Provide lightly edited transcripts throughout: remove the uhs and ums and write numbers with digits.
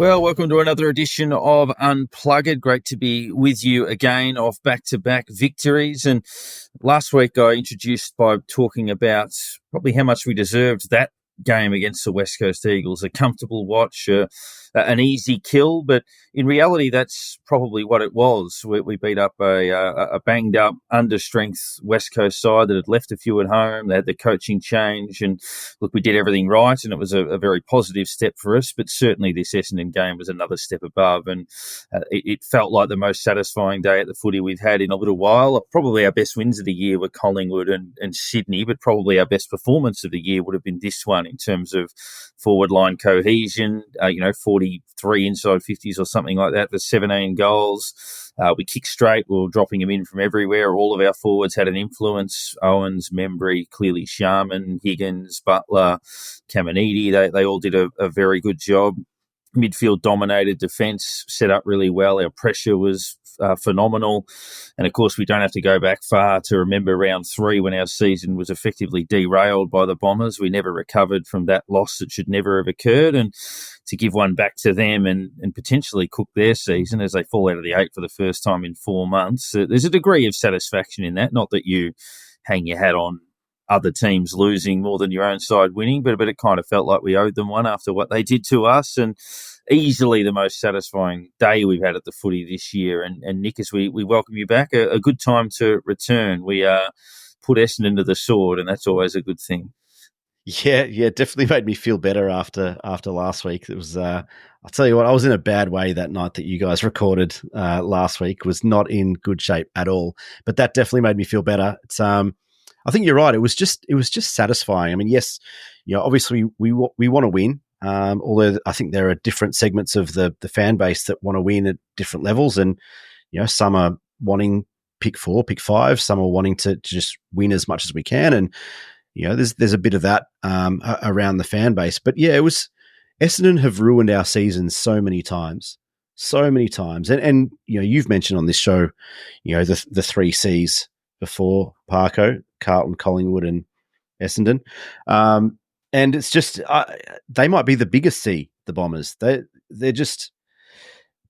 Well, welcome to another edition of Unplugged. Great to be with you again off back-to-back victories. And last week I introduced by talking about probably how much we deserved that game against the West Coast Eagles. A comfortable watch, an easy kill, but in reality that's probably what it was. We beat up a banged-up, under-strength West Coast side that had left a few at home. They had the coaching change, and look, we did everything right, and it was a very positive step for us, but certainly this Essendon game was another step above, and it felt like the most satisfying day at the footy we've had in a little while. Probably our best wins of the year were Collingwood and Sydney, but probably our best performance of the year would have been this one in terms of forward line cohesion, 43 inside 50s or something like that for 17 goals. We kicked straight. We were dropping them in from everywhere. All of our forwards had an influence. Owens, Membry, clearly Sharman, Higgins, Butler, Caminiti. They all did a very good job. Midfield dominated, defence set up really well. Our pressure was phenomenal. And, of course, we don't have to go back far to remember round 3 when our season was effectively derailed by the Bombers. We never recovered from that loss that should never have occurred. And to give one back to them and potentially cook their season as they fall out of the 8 for the first time in 4 months, there's a degree of satisfaction in that. Not that you hang your hat on other teams losing more than your own side winning, but it kind of felt like we owed them one after what they did to us, and easily the most satisfying day we've had at the footy this year. And Nick, as we welcome you back, a good time to return. We put Essendon to the sword, and that's always a good thing. Yeah, definitely made me feel better after last week. It was, I'll tell you what, I was in a bad way that night that you guys recorded last week. Was not in good shape at all, but that definitely made me feel better. It's, I think you're right. It was just satisfying. I mean, yes, obviously we want to win. Although I think there are different segments of the fan base that want to win at different levels, and some are wanting pick 4, pick 5. Some are wanting to just win as much as we can, and there's a bit of that around the fan base. But yeah, it was Essendon have ruined our season so many times, and you've mentioned on this show, the 3 C's before: Parko, Carlton, Collingwood, and Essendon. And it's just they might be the biggest C, the Bombers. They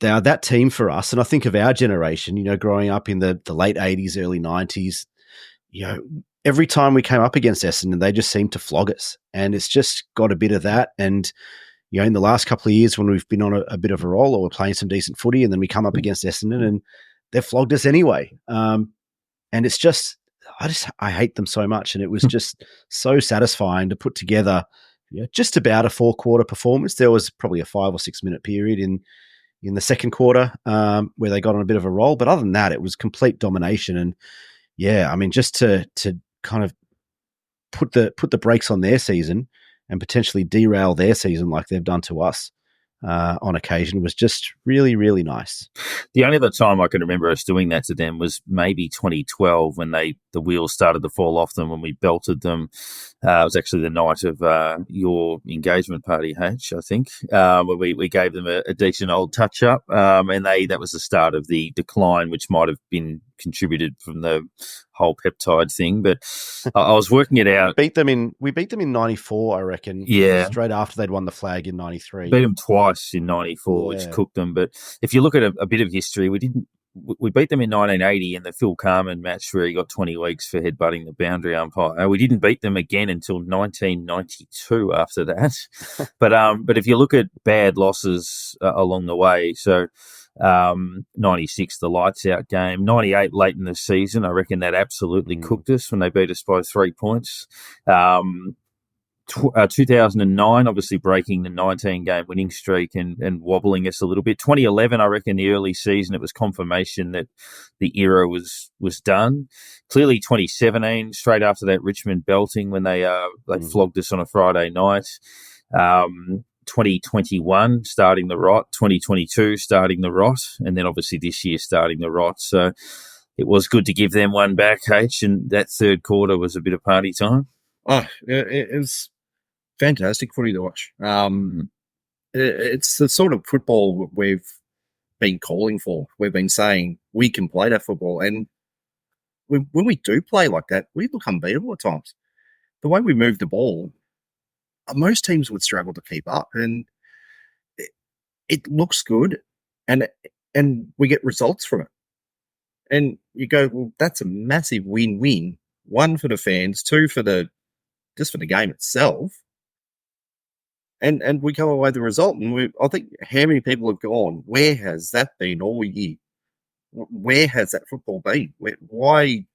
are that team for us. And I think of our generation, growing up in the late 80s, early 90s, every time we came up against Essendon, they just seemed to flog us. And it's just got a bit of that. And, in the last couple of years when we've been on a bit of a roll, or we're playing some decent footy, and then we come up against Essendon and they've flogged us anyway. And it's just, I hate them so much. And it was just so satisfying to put together just about a 4-quarter performance. There was probably a 5 or 6 minute period in the second quarter where they got on a bit of a roll. But other than that, it was complete domination. And yeah, I mean, just to kind of put the brakes on their season and potentially derail their season like they've done to us on occasion was just really, really nice. The only other time I can remember us doing that to them was maybe 2012 when the wheels started to fall off them when we belted them. It was actually the night of your engagement party, H, I think, where we gave them a decent old touch-up, and that was the start of the decline, which might have been contributed from the whole peptide thing. But I was working it out. We beat them in 94, I reckon. Yeah. Straight after they'd won the flag in 93. Beat them twice in 94, which cooked them. But if you look at a bit of history, we beat them in 1980 in the Phil Carman match where he got 20 weeks for headbutting the boundary umpire. We didn't beat them again until 1992 after that. But if you look at bad losses along the way, so 96, the lights out game, 98 late in the season, I reckon that absolutely cooked us when they beat us by 3 points. 2009, obviously breaking the 19-game winning streak and wobbling us a little bit. 2011, I reckon the early season, it was confirmation that the era was done. Clearly 2017, straight after that Richmond belting when they flogged us on a Friday night. 2021 starting the rot, 2022 starting the rot, and then obviously this year starting the rot. So it was good to give them one back, H, and that third quarter was a bit of party time. Oh, it was fantastic footy to watch. It's the sort of football we've been calling for. We've been saying we can play that football. And when we do play like that, we look unbeatable at times. The way we move the ball, most teams would struggle to keep up. And it looks good, and we get results from it. And you go, well, that's a massive win-win. One for the fans, two for the game itself. And we come away with the result, and I think how many people have gone, where has that been all year? Where has that football been? Why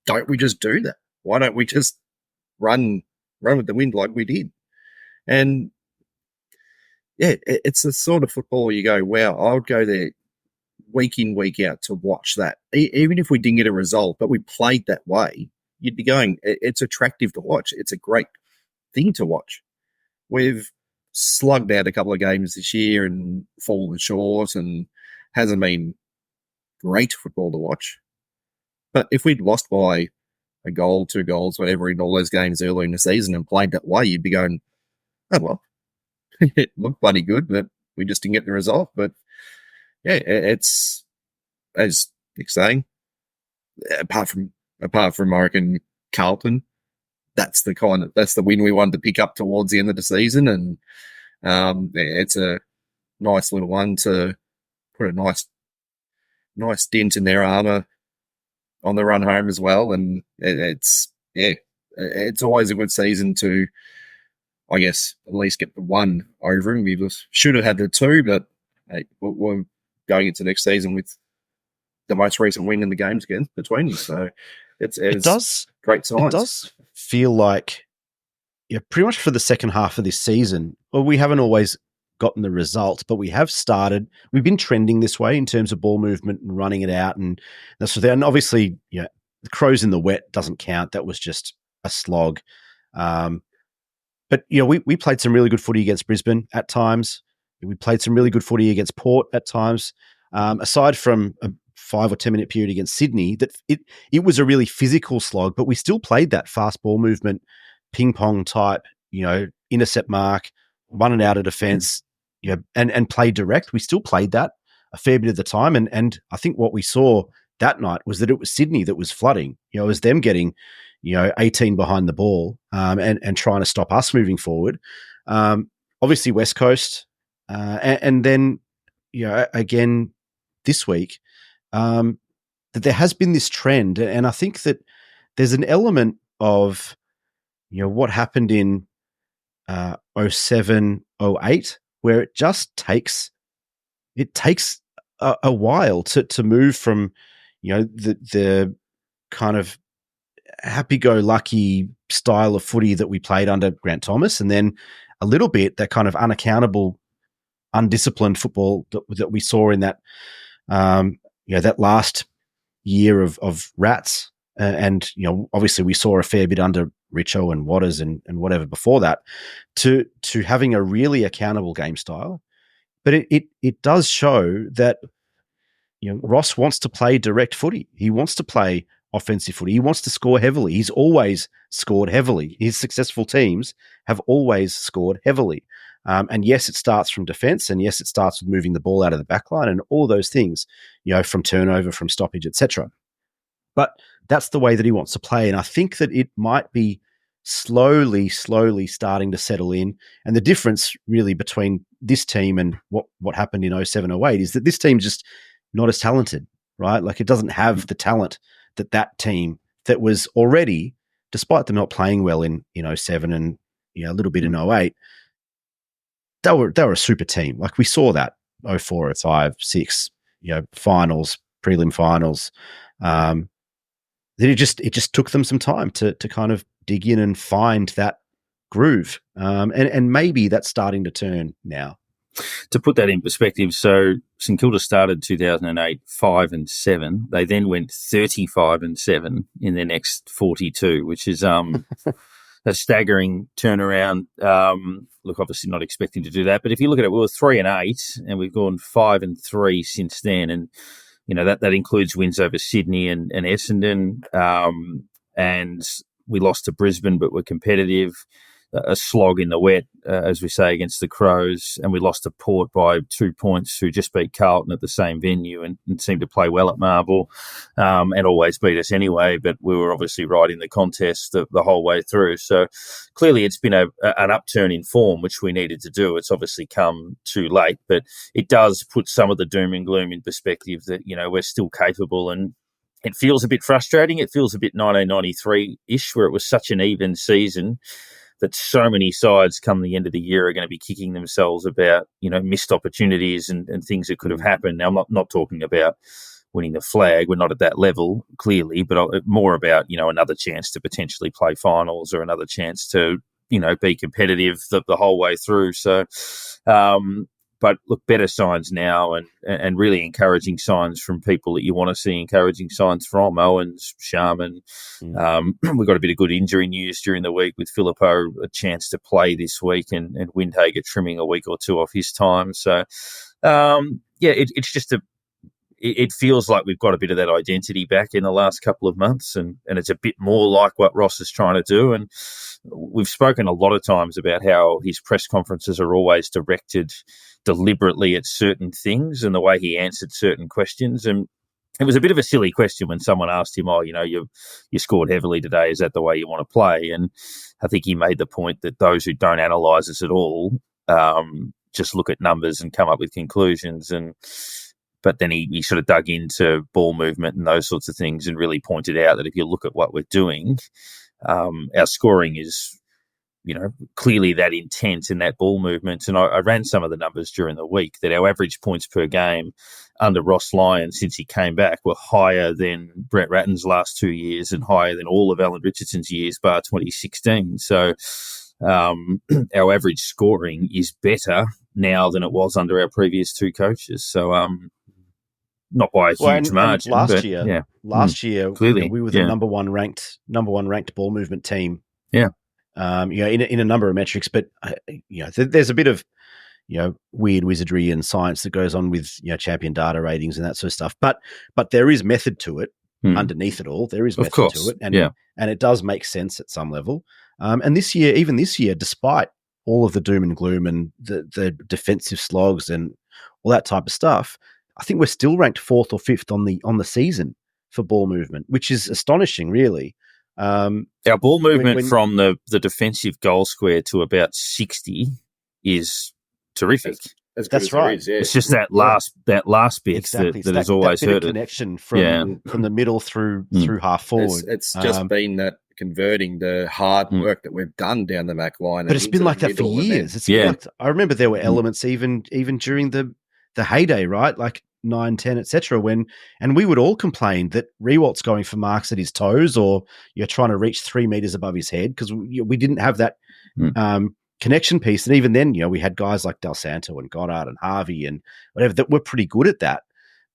don't we just do that? Why don't we just run with the wind like we did? And yeah, it's the sort of football you go, wow, I would go there week in, week out to watch that. Even if we didn't get a result, but we played that way, you'd be going, it's attractive to watch. It's a great thing to watch. We've slugged out a couple of games this year and fallen short, and hasn't been great football to watch. But if we'd lost by a goal, 2 goals, whatever, in all those games early in the season and played that way, you'd be going, oh, well, it looked bloody good, but we just didn't get the result. But yeah, it's, as Nick's saying, apart from American Carlton, that's the win we wanted to pick up towards the end of the season. And it's a nice little one to put a nice dent in their armour on the run home as well. And it's always a good season to, I guess, at least get the one over him. We should have had the 2, but hey, we're going into next season with the most recent win in the games again between them. So it does great signs. It does feel like, pretty much for the second half of this season, well, we haven't always gotten the results, but we've been trending this way in terms of ball movement and running it out and that sort of thing. And obviously, the Crows in the wet doesn't count. That was just a slog. But we played some really good footy against Brisbane at times. We played some really good footy against Port at times. Aside from a 5 or 10 minute period against Sydney, that it was a really physical slog, but we still played that fast ball movement, ping pong type, intercept mark, run it out of defence, and play direct. We still played that a fair bit of the time. And I think what we saw that night was that it was Sydney that was flooding. It was them getting, 18 behind the ball and trying to stop us moving forward. Obviously West Coast, and then, again this week, that there has been this trend. And I think that there's an element of, what happened in 07, 08, where it just takes a while to move from, the kind of happy-go-lucky style of footy that we played under Grant Thomas, and then a little bit that kind of unaccountable, undisciplined football that we saw in that, that last year of Rats. And, obviously we saw a fair bit under Richo and Waters and whatever before that, to having a really accountable game style. But it does show that, Ross wants to play direct footy. He wants to play offensive footy. He wants to score heavily. He's always scored heavily. His successful teams have always scored heavily. And yes, it starts from defence, and yes, it starts with moving the ball out of the back line and all those things, from turnover, from stoppage, etc. But that's the way that he wants to play. And I think that it might be slowly starting to settle in. And the difference really between this team and what happened in 07, 08 is that this team's just not as talented, right? Like, it doesn't have the talent that team that was already, despite them not playing well in 07 and a little bit in 08, they were a super team. Like, we saw that 04, 05, 6, finals, prelim finals. That it just took them some time to kind of dig in and find that groove. And maybe that's starting to turn now. To put that in perspective, so St Kilda started 2008 5-7. They then went 35-7 in their next 42, which is a staggering turnaround. Look, obviously not expecting to do that, but if you look at it, we were 3-8, and we've gone 5-3 since then, and that includes wins over Sydney and Essendon, and we lost to Brisbane, but we're competitive. a slog in the wet, as we say, against the Crows, and we lost to Port by 2 points, who just beat Carlton at the same venue and seemed to play well at Marvel, and always beat us anyway, but we were obviously right in the contest the whole way through. So clearly it's been an upturn in form, which we needed to do. It's obviously come too late, but it does put some of the doom and gloom in perspective that, we're still capable, and it feels a bit frustrating. It feels a bit 1993-ish, where it was such an even season that so many sides come the end of the year are going to be kicking themselves about, missed opportunities and things that could have happened. Now, I'm not talking about winning the flag. We're not at that level, clearly, but more about, another chance to potentially play finals or another chance to, be competitive the whole way through. So, but look, better signs now and really encouraging signs from people that you want to see encouraging signs from. Owens, Sharman. We got a bit of good injury news during the week with Filippo, a chance to play this week, and Windhager trimming a week or two off his time. So, it's just it feels like we've got a bit of that identity back in the last couple of months, and it's a bit more like what Ross is trying to do. And we've spoken a lot of times about how his press conferences are always directed deliberately at certain things and the way he answered certain questions. And it was a bit of a silly question when someone asked him, you scored heavily today. Is that the way you want to play? And I think he made the point that those who don't analyse us at all just look at numbers and come up with conclusions. But then he sort of dug into ball movement and those sorts of things and really pointed out that if you look at what we're doing, our scoring is, clearly that intent and that ball movement. And I ran some of the numbers during the week that our average points per game under Ross Lyon since he came back were higher than Brett Ratton's last 2 years and higher than all of Alan Richardson's years, bar 2016. So our average scoring is better now than it was under our previous two coaches. So, not by a huge margin. Last year, clearly we were the number one ranked ball movement team. Yeah, in a number of metrics, but there's a bit of weird wizardry and science that goes on with champion data ratings and that sort of stuff. But there is method to it. Underneath it all, there is method to it, and it does make sense at some level. And even this year, despite all of the doom and gloom and the defensive slogs and all that type of stuff, I think we're still ranked 4th or 5th on the season for ball movement, which is astonishing, really. Our ball movement from the defensive goal square to about 60 is terrific. That's right. It's just that last bit exactly. that has always hurt it. Connection from the middle through half forward. It's just been that converting the hard work that we've done down the Mac line. But it's been like that for years. I remember there were elements even during the heyday, right? Like 9, 10, etc. And we would all complain that Rewalt's going for marks at his toes, or you're trying to reach 3 meters above his head, because we didn't have that connection piece. And even then, we had guys like Del Santo and Goddard and Harvey and whatever that were pretty good at that.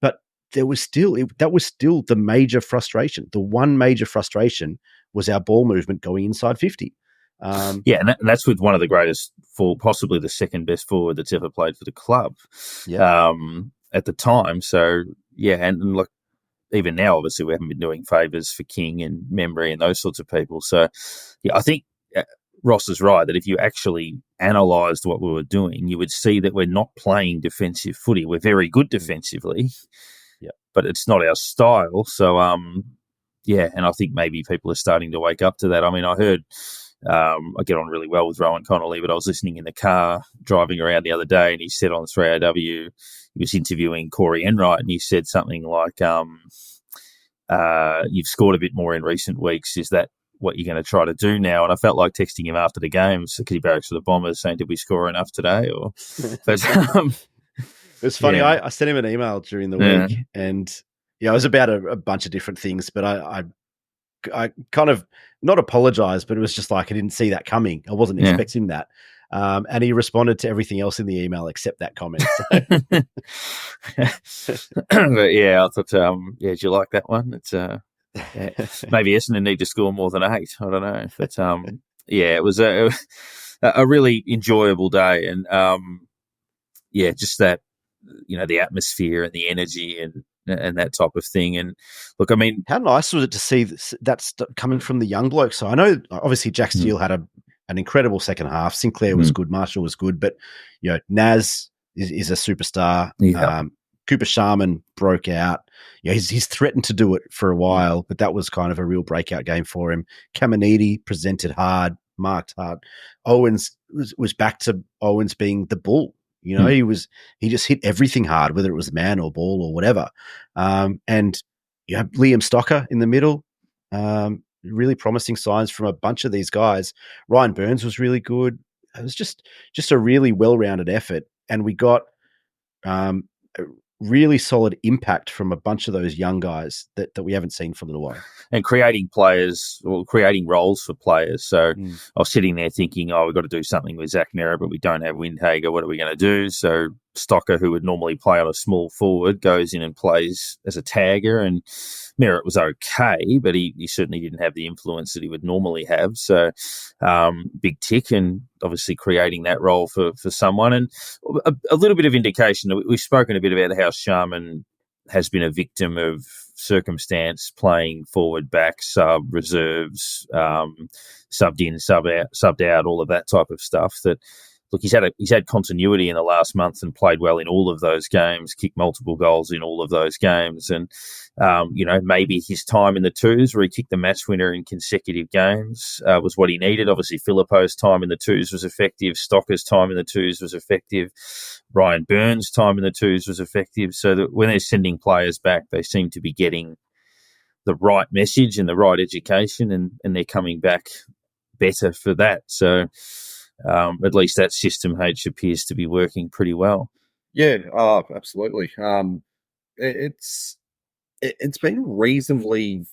But that was still the major frustration. The one major frustration was our ball movement going inside 50. And that's with one of the greatest, possibly the second best forward that's ever played for the club at the time. So, and look, even now, obviously, we haven't been doing favours for King and Membry and those sorts of people. So, I think Ross is right that if you actually analysed what we were doing, you would see that we're not playing defensive footy. We're very good defensively, but it's not our style. So, and I think maybe people are starting to wake up to that. I mean, I heard... I get on really well with Rowan Connolly, but I was listening in the car driving around the other day, and he said on 3AW, he was interviewing Corey Enright, and he said something like, you've scored a bit more in recent weeks. Is that what you're going to try to do now? And I felt like texting him after the game, because he barracks for the Bombers, saying, did we score enough today? But it was funny. I sent him an email during the week, and it was about a bunch of different things, but I kind of not apologized, but it was just like I didn't see that coming. I wasn't expecting that. And he responded to everything else in the email except that comment. So. But I thought, did you like that one? It's maybe Essendon need to score more than 8. I don't know. But it was a really enjoyable day. And just that, the atmosphere and the energy and that type of thing. And look, I mean, how nice was it to see that coming from the young blokes? So I know obviously Jack Steele had a an incredible second half. Sinclair was good. Marshall was good. But, Naz is a superstar. Yeah. Cooper Sharman broke out. He's threatened to do it for a while, but that was kind of a real breakout game for him. Caminiti presented hard, marked hard. Owens was back to Owens being the bull. He just hit everything hard, whether it was man or ball or whatever. And you have Liam Stocker in the middle. Really promising signs from a bunch of these guys. Ryan Burns was really good. It was just a really well-rounded effort, and we got a really solid impact from a bunch of those young guys that we haven't seen for a little while. And creating roles for players. So I was sitting there thinking, we've got to do something with Zach Merritt, but we don't have Windhager. What are we going to do? So Stocker, who would normally play on a small forward, goes in and plays as a tagger, and Merritt was okay, but he certainly didn't have the influence that he would normally have. So big tick, and obviously creating that role for someone. And a little bit of indication, we've spoken a bit about how Sharman has been a victim of circumstance, playing forward, back, sub, reserves, subbed in, subbed out, all of that type of stuff. That, look, he's had continuity in the last month and played well in all of those games, kicked multiple goals in all of those games. And, maybe his time in the twos, where he kicked the match winner in consecutive games, was what he needed. Obviously, Filippo's time in the twos was effective. Stocker's time in the twos was effective. Ryan Burns' time in the twos was effective. So that when they're sending players back, they seem to be getting the right message and the right education, and they're coming back better for that. So at least that system H appears to be working pretty well. Yeah, absolutely. It's been reasonably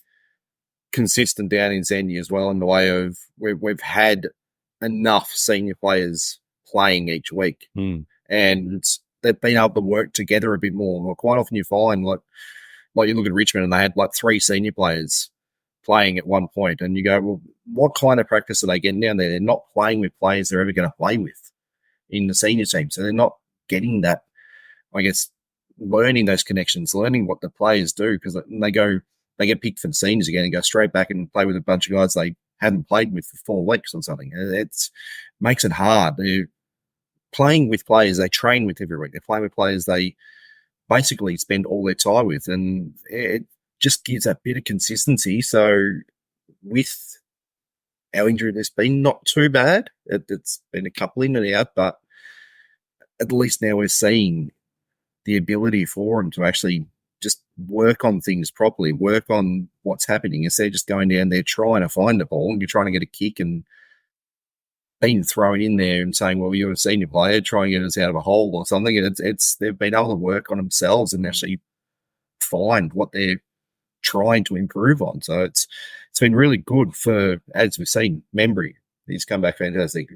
consistent down in Zendy as well, in the way of we've had enough senior players playing each week, and they've been able to work together a bit more. Well, quite often you find like you look at Richmond and they had like 3 senior players playing at one point, and you go, well, what kind of practice are they getting down there? They're not playing with players they're ever going to play with in the senior team, so they're not getting that, I guess, learning those connections, learning what the players do, because they get picked for the seniors again and go straight back and play with a bunch of guys they haven't played with for 4 weeks or something. It makes it hard. They're playing with players they train with every week. They're playing with players they basically spend all their time with, and it just gives that bit of consistency. So with our injury, it's been not too bad. It's been a couple in and out, but at least now we're seeing the ability for them to actually just work on things properly, work on what's happening, instead of just going down there trying to find the ball and you're trying to get a kick and being thrown in there and saying, well, you're a senior player, try and get us out of a hole or something. They've been able to work on themselves and actually find what they're trying to improve on. So it's been really good for, as we've seen, Membry. He's come back fantastic.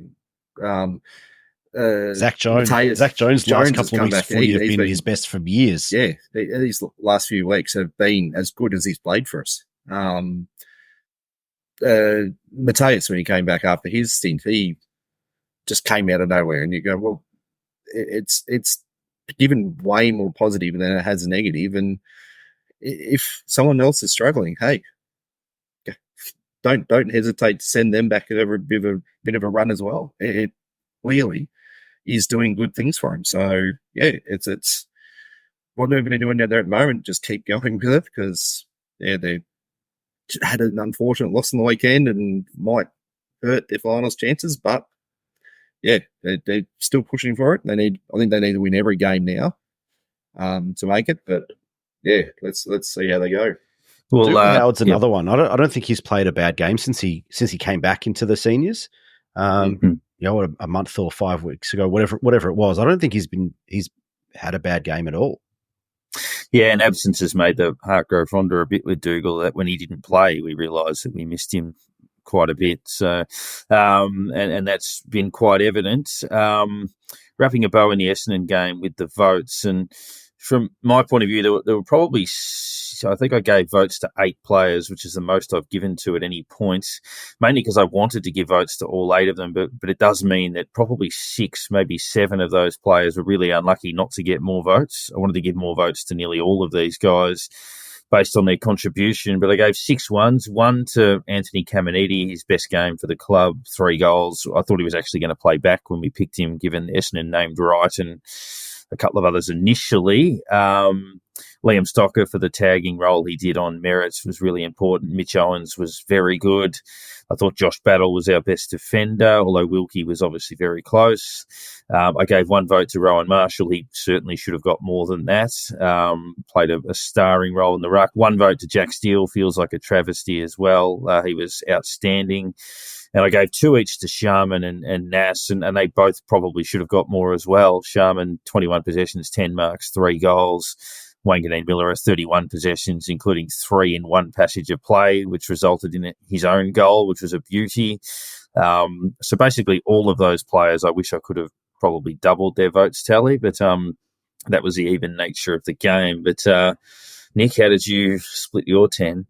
Zach Jones. Zach Jones last couple of weeks have been his best for years. Yeah, these last few weeks have been as good as he's played for us. Mateus, when he came back after his stint, he just came out of nowhere, and you go, well, it's given way more positive than it has negative. And if someone else is struggling, hey, don't hesitate to send them back a bit of a run as well. It clearly is doing good things for him. So yeah, it's what they're going to do down there at the moment. Just keep going with it, because they had an unfortunate loss on the weekend and might hurt their finals chances. But yeah, they're still pushing for it. I think they need to win every game now to make it. But yeah, let's see how they go. Well, Howard's another one. I don't think he's played a bad game since he came back into the seniors. A month or 5 weeks ago, whatever it was. I don't think he's had a bad game at all. Yeah, and absence has made the heart grow fonder a bit with Dougal. That when he didn't play, we realised that we missed him quite a bit. So, and that's been quite evident. Wrapping a bow in the Essendon game with the votes, and from my point of view, there were probably, I think I gave votes to 8 players, which is the most I've given to at any point, mainly because I wanted to give votes to all 8 of them, but it does mean that probably 6, maybe 7 of those players were really unlucky not to get more votes. I wanted to give more votes to nearly all of these guys. based on their contribution, but I gave 6 ones. One to Anthony Caminiti, his best game for the club, 3 goals. I thought he was actually going to play back when we picked him, given Essendon named right and a couple of others initially. Liam Stocker for the tagging role he did on merits was really important. Mitch Owens was very good. I thought Josh Battle was our best defender, although Wilkie was obviously very close. I gave 1 vote to Rowan Marshall. He certainly should have got more than that. Played a starring role in the ruck. 1 vote to Jack Steele, feels like a travesty as well. He was outstanding. And I gave 2 each to Sharman and Nas, and they both probably should have got more as well. Sharman, 21 possessions, 10 marks, 3 goals. Wanganeen Miller, 31 possessions, including 3 in one passage of play, which resulted in his own goal, which was a beauty. So basically all of those players, I wish I could have probably doubled their votes tally, but that was the even nature of the game. But Nick, how did you split your 10?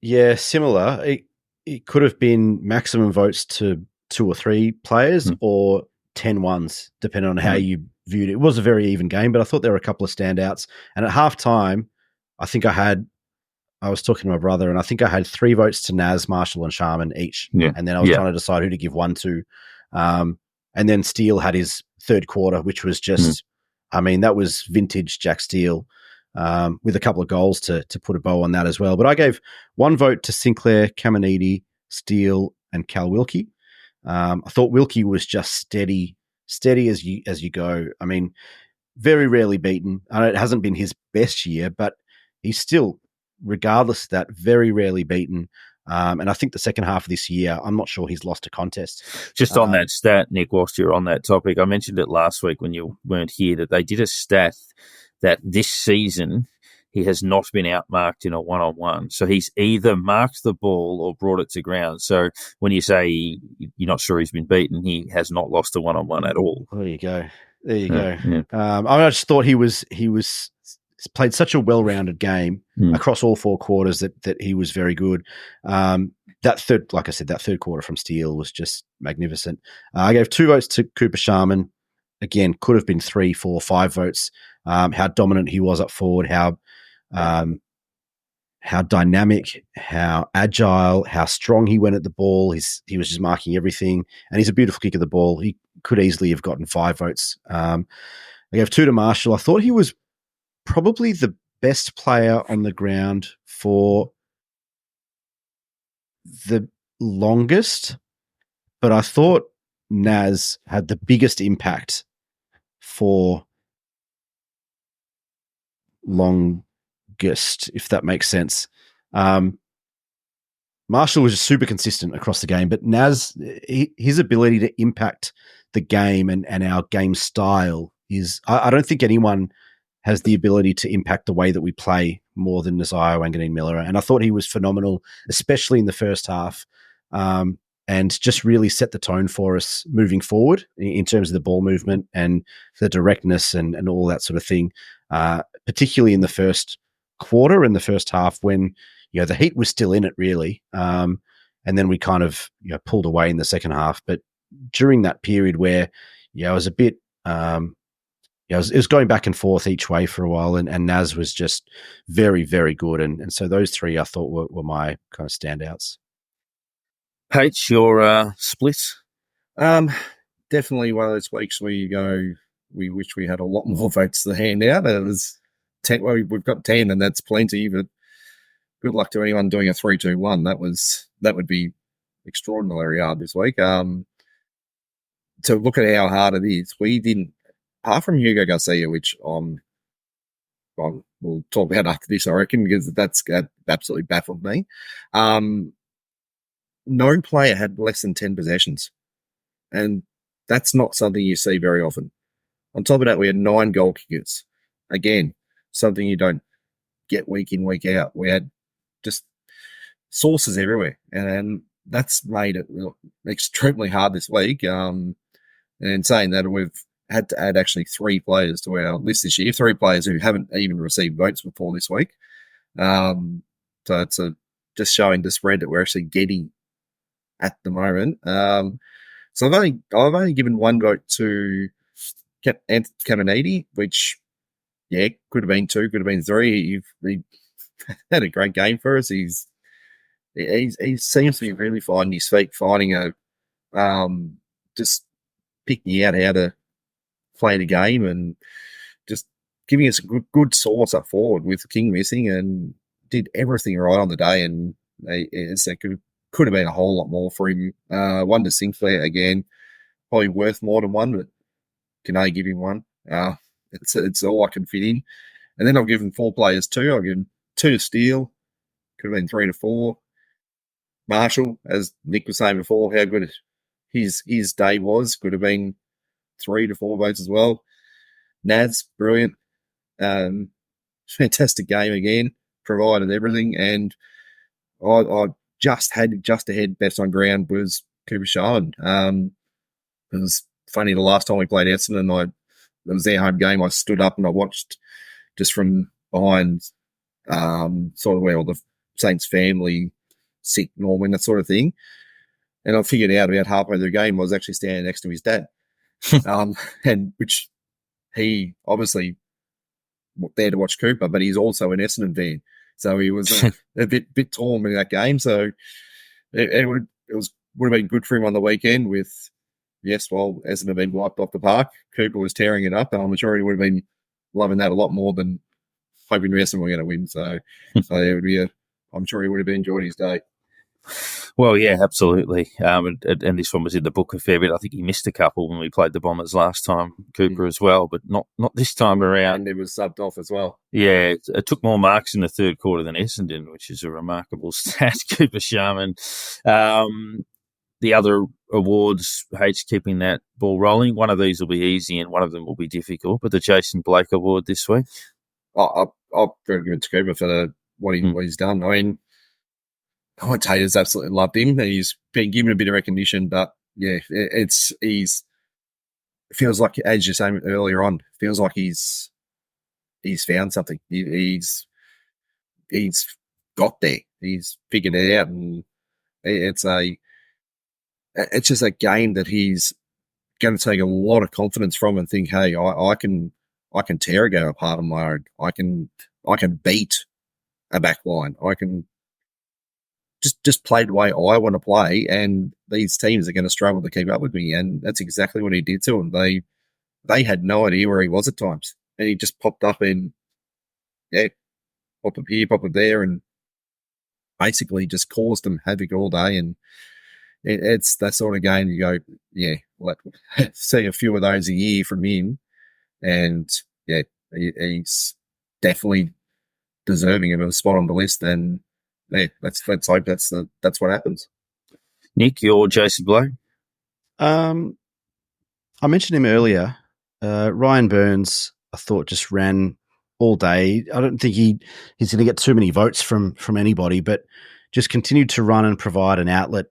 Yeah, similar. It could have been maximum votes to 2 or 3 players or 10 ones, depending on how you viewed it. It was a very even game, but I thought there were a couple of standouts. And at halftime, I was talking to my brother, and I think I had 3 votes to Nas, Marshall, and Sharman each. Yeah. And then I was trying to decide who to give 1 to. And then Steele had his third quarter, which was just, that was vintage Jack Steele, with a couple of goals to put a bow on that as well. But I gave 1 vote to Sinclair, Caminiti, Steele, and Cal Wilkie. I thought Wilkie was just steady as you go. I mean, very rarely beaten. I know it hasn't been his best year, but he's still, regardless of that, very rarely beaten. And I think the second half of this year, I'm not sure he's lost a contest. Just on that stat, Nick, whilst you're on that topic, I mentioned it last week when you weren't here, that they did a stat that this season he has not been outmarked in a one-on-one. So he's either marked the ball or brought it to ground. So when you say you're not sure he's been beaten, he has not lost a one-on-one at all. There you go. Go. Yeah. I just thought he was played such a well-rounded game across all 4 quarters that he was very good. That third quarter from Steele was just magnificent. I gave 2 votes to Cooper Sharman. Again, could have been 3, 4, 5 votes. How dominant he was up forward, how dynamic, how agile, how strong he went at the ball. He was just marking everything, and he's a beautiful kick of the ball. He could easily have gotten 5 votes. I gave 2 to Marshall. I thought he was probably the best player on the ground for the longest, but I thought Nas had the biggest impact for longest, if that makes sense. Marshall was just super consistent across the game, but Nas, his ability to impact the game and our game style is, I don't think anyone has the ability to impact the way that we play more than Nasiah Wanganeen Miller. And I thought he was phenomenal, especially in the first half, and just really set the tone for us moving forward in terms of the ball movement and the directness and all that sort of thing, particularly in the first quarter and the first half when, the heat was still in it really. And then we kind of pulled away in the second half. But during that period where, I was a bit, it was going back and forth each way for a while, and Nas was just very, very good. And so those 3 I thought were my kind of standouts. H, your split? Definitely one of those weeks where you go, we wish we had a lot more votes to hand out. It was 10, well, we've got 10, and that's plenty, but good luck to anyone doing a 3-2-1. That would be extraordinarily hard this week. To look at how hard it is, we didn't, apart from Hugo Garcia, which we'll talk about after this, I reckon, because that absolutely baffled me. No player had less than 10 possessions, and that's not something you see very often. On top of that, we had 9 goal kickers. Again, something you don't get week in, week out. We had just sources everywhere, and that's made it extremely hard this week. And saying that, we've had to add actually 3 players to our list this year, 3 players who haven't even received votes before this week. So it's just showing the spread that we're actually getting at the moment. So I've only given 1 vote to Caminiti, which could have been 2, could have been 3. He had a great game for us. He seems to be really finding his feet, finding just picking out how to play the game, and just giving us a good source up forward with King missing, and did everything right on the day. And it could have been a whole lot more for him. One distinctly again, probably worth more than one, but can I give him one? It's all I can fit in. And then I'll give him 4 players too. I'll give him 2 to Steele. Could have been 3 to 4. Marshall, as Nick was saying before, how good his day was. Could have been 3 to 4 votes as well. Nads, brilliant. Fantastic game again. Provided everything. And I just ahead best on ground was Cooper Shawn. It was funny, the last time we played Essendon, it was their home game. I stood up and I watched just from behind, sort of where all the Saints family sit normally, that sort of thing. And I figured out about halfway through the game I was actually standing next to his dad. And which he obviously there to watch Cooper, but he's also an Essendon fan. So he was a bit torn in that game. So it would have been good for him on the weekend with, yes, well, Essendon had been wiped off the park. Cooper was tearing it up, and I'm sure he would have been loving that a lot more than hoping Essendon were going to win. So it would be I'm sure he would have enjoyed his day. Well, yeah, absolutely. And this one was in the book a fair bit. I think he missed a couple when we played the Bombers last time, Cooper as well, but not this time around. And it was subbed off as well. Yeah, it took more marks in the third quarter than Essendon, which is a remarkable stat. Cooper Sharman. The other awards, H keeping that ball rolling. One of these will be easy and one of them will be difficult, but the Jason Blake Award this week? I'll give it to Cooper for what he's done. I mean, commentators absolutely loved him. He's been given a bit of recognition, but yeah, it feels like, as you said earlier on, feels like he's found something. He's got there. He's figured it out, and it's just a game that he's going to take a lot of confidence from and think, hey, I can tear a game apart on my own. I can beat a back line. I can just play the way I want to play, and these teams are going to struggle to keep up with me. And that's exactly what he did to them. They had no idea where he was at times, and he just popped up and popped up here, popped up there, and basically just caused them havoc all day. And it's that sort of game you go, yeah, see a few of those a year from him, and yeah, he's definitely deserving of a spot on the list. And yeah, let's hope that's what happens. Nick, you're Jason Blake. I mentioned him earlier. Ryan Burns, I thought, just ran all day. I don't think he's going to get too many votes from anybody, but just continued to run and provide an outlet.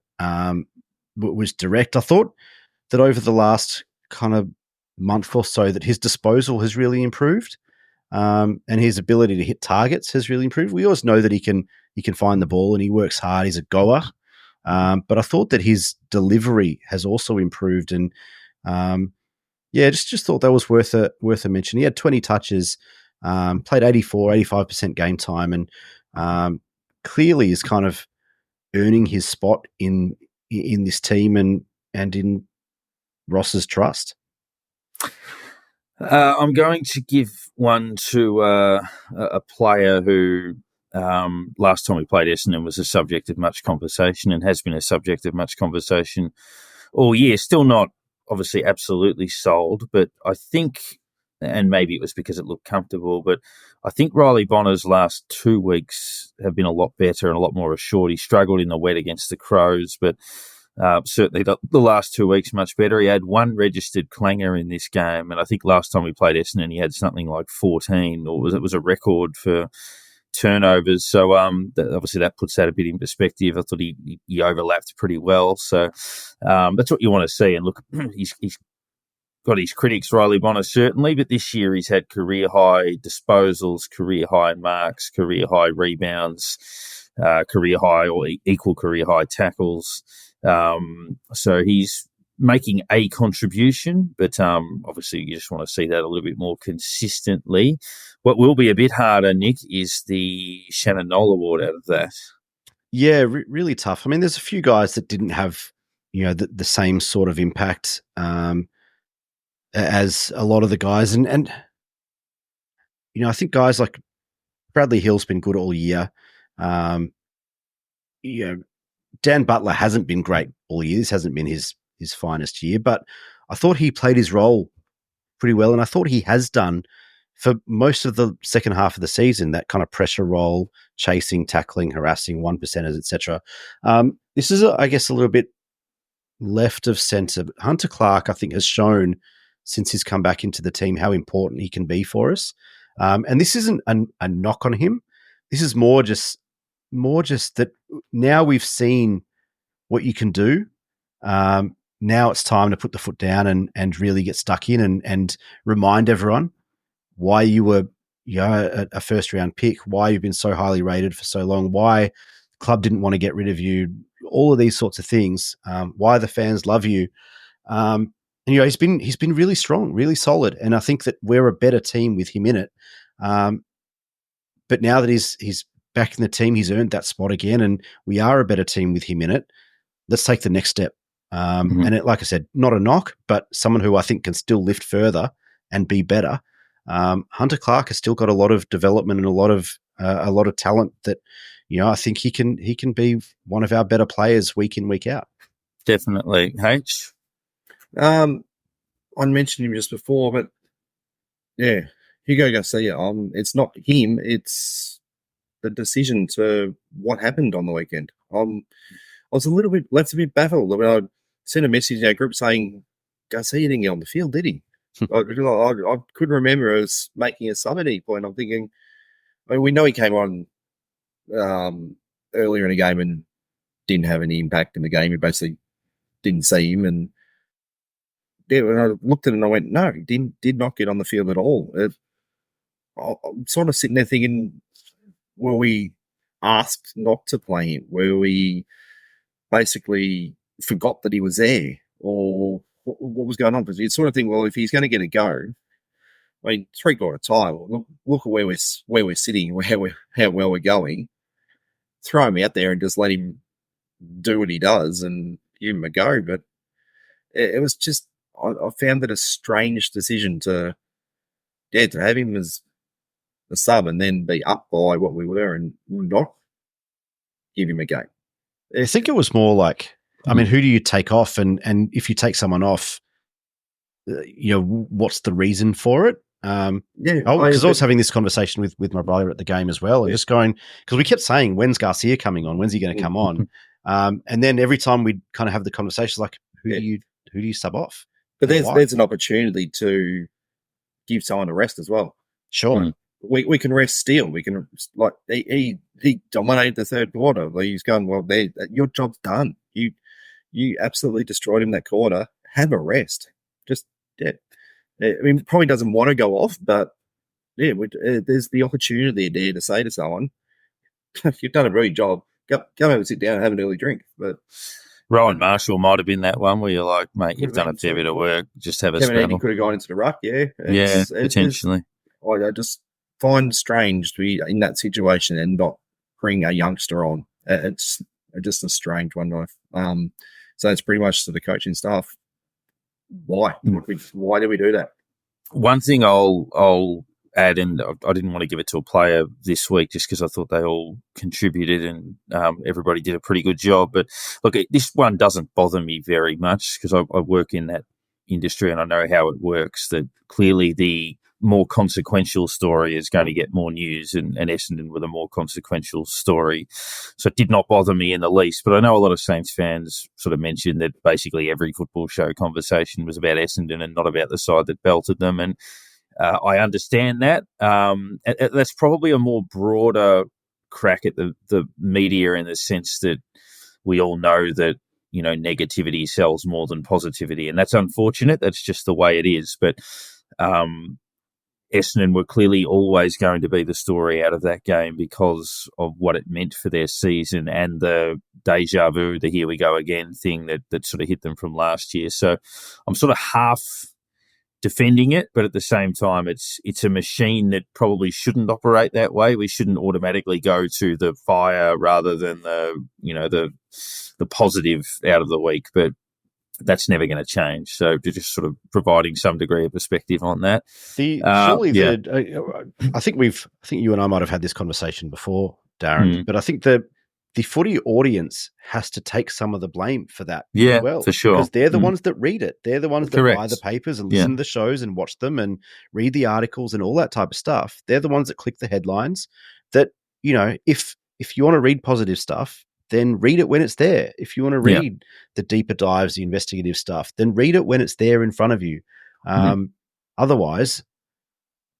Was direct. I thought that over the last kind of month or so that his disposal has really improved, and his ability to hit targets has really improved. We always know that he can find the ball and he works hard. He's a goer, but I thought that his delivery has also improved, and just thought that was worth a mention. He had 20 touches, played 85% game time, and clearly is kind of earning his spot in this team and in Ross's trust. I'm going to give one to a player who last time we played Essendon was a subject of much conversation and has been a subject of much conversation all year. Still not obviously absolutely sold, but I think, and maybe it was because it looked comfortable, but I think Riley Bonner's last 2 weeks have been a lot better and a lot more assured. He struggled in the wet against the Crows, but certainly the last 2 weeks much better. He had 1 registered clanger in this game, and I think last time we played Essendon he had something like 14, or it was a record for turnovers. So obviously that puts that a bit in perspective. I thought he overlapped pretty well. So that's what you want to see. And look, he's got his critics, Riley Bonner, certainly, but this year he's had career-high disposals, career-high marks, career-high rebounds, career-high or equal career-high tackles. So he's making a contribution, but obviously you just want to see that a little bit more consistently. What will be a bit harder, Nick, is the Shannon Knoll Award out of that. Yeah, really tough. I mean, there's a few guys that didn't have, the same sort of impact as a lot of the guys. And I think guys like Bradley Hill's been good all year. Dan Butler hasn't been great all year. This hasn't been his finest year, but I thought he played his role pretty well, and I thought he has done for most of the second half of the season, that kind of pressure role, chasing, tackling, harassing, 1%ers, etc. This is, I guess, a little bit left of centre. Hunter Clark, I think, has shown since he's come back into the team how important he can be for us. And this isn't a knock on him. This is more just that now we've seen what you can do. Now it's time to put the foot down and really get stuck in and remind everyone why you were a first round pick, why you've been so highly rated for so long, why the club didn't want to get rid of you, all of these sorts of things, why the fans love you. And he's been really strong, really solid, and I think that we're a better team with him in it. But now that he's back in the team, he's earned that spot again, and we are a better team with him in it. Let's take the next step. And like I said, not a knock, but someone who I think can still lift further and be better. Hunter Clark has still got a lot of development and a lot of talent that, I think he can be one of our better players week in, week out. Definitely. H? I mentioned him just before, but yeah, Hugo Garcia, it's not him, it's the decision to what happened on the weekend. I was left a bit baffled. I mean, I sent a message in our group saying Garcia didn't get on the field, did he? I couldn't remember us making a sub at any point. I'm thinking, we know he came on earlier in the game and didn't have any impact in the game. We basically didn't see him. And when I looked at it and I went, no, he did not get on the field at all. I'm sort of sitting there thinking, were we asked not to play him? Were we basically forgot that he was there? Or what was going on? Because you sort of think, well, if he's going to get a go, 3/4 time, look at where we're sitting, how well we're going. Throw him out there and just let him do what he does and give him a go. But it was just, I found that a strange decision to have him as a sub and then be up by what we were and not give him a game. I think it was more like, who do you take off? And if you take someone off, what's the reason for it? Because I was having this conversation with my brother at the game as well, and just going, because we kept saying, when's Garcia coming on? When's he going to come on? And then every time we'd kind of have the conversation, like, who do you sub off? But there's an opportunity to give someone a rest as well. Sure. We can rest Steele. We can, like, he dominated the third quarter. He's gone, well, your job's done. You absolutely destroyed him that quarter. Have a rest. Just, probably doesn't want to go off, but there's the opportunity there to say to someone, you've done a brilliant job. Go over and sit down and have an early drink. But Rowan Marshall might have been that one where you're like, mate, you've done a fair bit of work. Just have a spell. He could have gone into the ruck, potentially. I just find it strange to be in that situation and not bring a youngster on. It's just a strange one. So it's pretty much to the coaching staff. Why? Why did we do that? One thing I'll add, and I didn't want to give it to a player this week just because I thought they all contributed and everybody did a pretty good job. But look, this one doesn't bother me very much because I work in that industry and I know how it works, that clearly the more consequential story is going to get more news, and Essendon with a more consequential story. So it did not bother me in the least. But I know a lot of Saints fans sort of mentioned that basically every football show conversation was about Essendon and not about the side that belted them. And I understand that. That's probably a more broader crack at the media in the sense that we all know that, negativity sells more than positivity. And that's unfortunate. That's just the way it is. But Essendon were clearly always going to be the story out of that game because of what it meant for their season and the deja vu, the here we go again thing that sort of hit them from last year. So I'm sort of half defending it, but at the same time, it's a machine that probably shouldn't operate that way. We shouldn't automatically go to the fire rather than the positive out of the week, but that's never going to change. So just sort of providing some degree of perspective on that. I think you and I might have had this conversation before, Darren, but I think the footy audience has to take some of the blame for that as well. For sure. Because they're the ones that read it. They're the ones that Correct. buy the papers and listen to the shows and watch them and read the articles and all that type of stuff. They're the ones that click the headlines that, if you want to read positive stuff, then read it when it's there. If you want to read the deeper dives, the investigative stuff, then read it when it's there in front of you. Otherwise,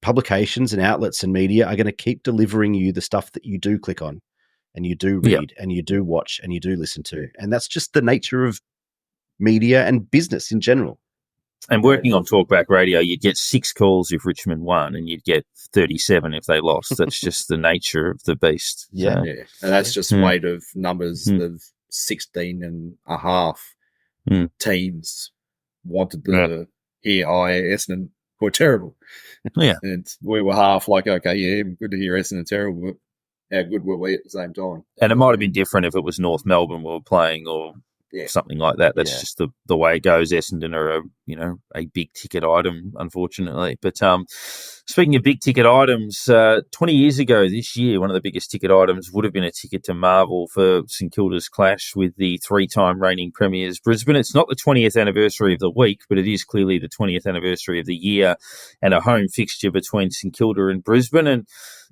publications and outlets and media are going to keep delivering you the stuff that you do click on and you do read and you do watch and you do listen to. And that's just the nature of media and business in general. And working on Talkback Radio, you'd get 6 calls if Richmond won and you'd get 37 if they lost. That's just the nature of the beast. Yeah. And that's just weight of numbers of 16 and a half teams wanted to hear Essendon were terrible. Yeah. And we were half like, okay, good to hear Essendon terrible, but how good were we at the same time? And it might have been different if it was North Melbourne we were playing or something like that. That's just the way it goes. Essendon are a big ticket item, unfortunately. But speaking of big ticket items, 20 years ago this year, one of the biggest ticket items would have been a ticket to Marvel for St Kilda's clash with the 3-time reigning premiers Brisbane. It's not the 20th anniversary of the week, but it is clearly the 20th anniversary of the year and a home fixture between St Kilda and Brisbane. And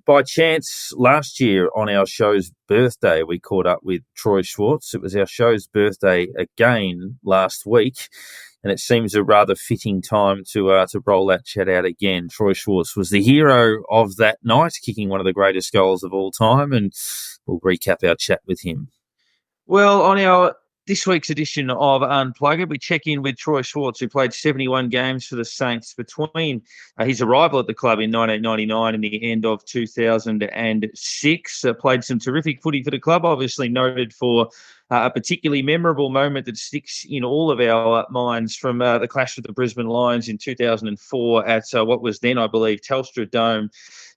by chance, last year on our show's birthday, we caught up with Troy Schwarze. It was our show's birthday again last week, and it seems a rather fitting time to roll that chat out again. Troy Schwarze was the hero of that night, kicking one of the greatest goals of all time, and we'll recap our chat with him. Well, on this week's edition of Unplugged, we check in with Troy Schwarze, who played 71 games for the Saints between his arrival at the club in 1999 and the end of 2006. Played some terrific footy for the club, obviously noted for a particularly memorable moment that sticks in all of our minds from the clash with the Brisbane Lions in 2004 at what was then, I believe, Telstra Dome,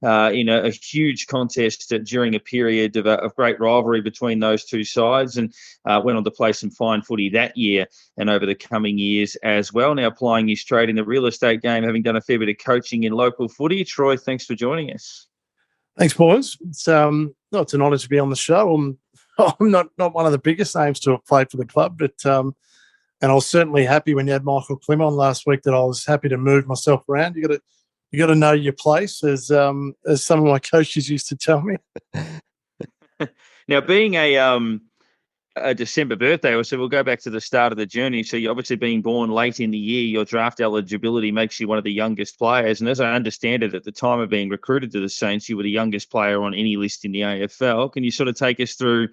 in a huge contest during a period of great rivalry between those two sides, and went on to play some fine footy that year and over the coming years as well. Now plying his trade in the real estate game, having done a fair bit of coaching in local footy. Troy, thanks for joining us. Thanks, boys. It's an honour to be on the show. I'm not one of the biggest names to have played for the club, but and I was certainly happy when you had Michael Klim on last week that I was happy to move myself around. You got to know your place, as some of my coaches used to tell me. Now, being a December birthday, so we'll go back to the start of the journey. So you're obviously being born late in the year, your draft eligibility makes you one of the youngest players. And as I understand it, at the time of being recruited to the Saints, you were the youngest player on any list in the AFL. Can you sort of take us through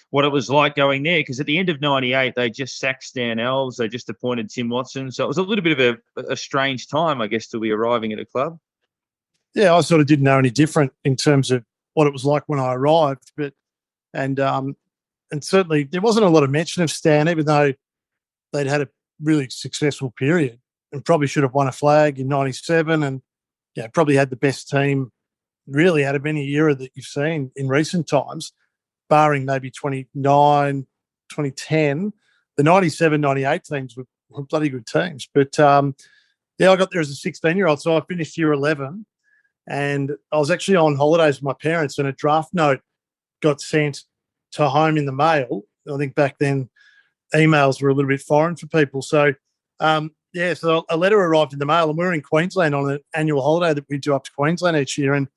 what it was like going there? Because at the end of 98, they just sacked Stan Alves. They just appointed Tim Watson. So it was a little bit of a strange time, I guess, to be arriving at a club. Yeah, I sort of didn't know any different in terms of what it was like when I arrived. And certainly there wasn't a lot of mention of Stan, even though they'd had a really successful period and probably should have won a flag in 97 and probably had the best team really out of any era that you've seen in recent times, barring maybe 2010. The 97, 98 teams were bloody good teams. But, I got there as a 16-year-old, so I finished year 11 and I was actually on holidays with my parents and a draft note got sent to home in the mail. I think back then emails were a little bit foreign for people. So, so a letter arrived in the mail and we were in Queensland on an annual holiday that we do up to Queensland each year. And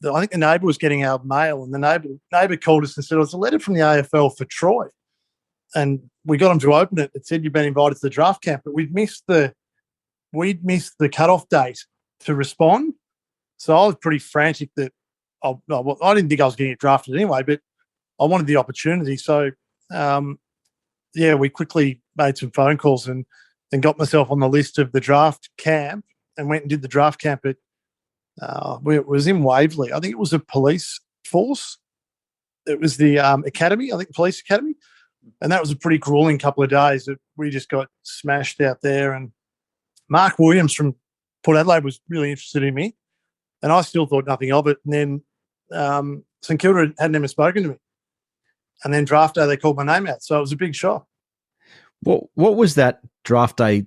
I think the neighbour was getting our mail and the neighbour called us and said, it was a letter from the AFL for Troy. And we got him to open it. It said, you've been invited to the draft camp, but we'd missed the cutoff date to respond. So I was pretty frantic that I didn't think I was going to get drafted anyway, but I wanted the opportunity. So, we quickly made some phone calls and got myself on the list of the draft camp and went and did the draft camp at, it was in Waverley. I think it was a police force. it was the academy, I think, police academy, and that was a pretty grueling couple of days. That we just got smashed out there. And Mark Williams from Port Adelaide was really interested in me, and I still thought nothing of it. And then St Kilda hadn't even spoken to me, and then draft day they called my name out, so it was a big shock. What was that draft day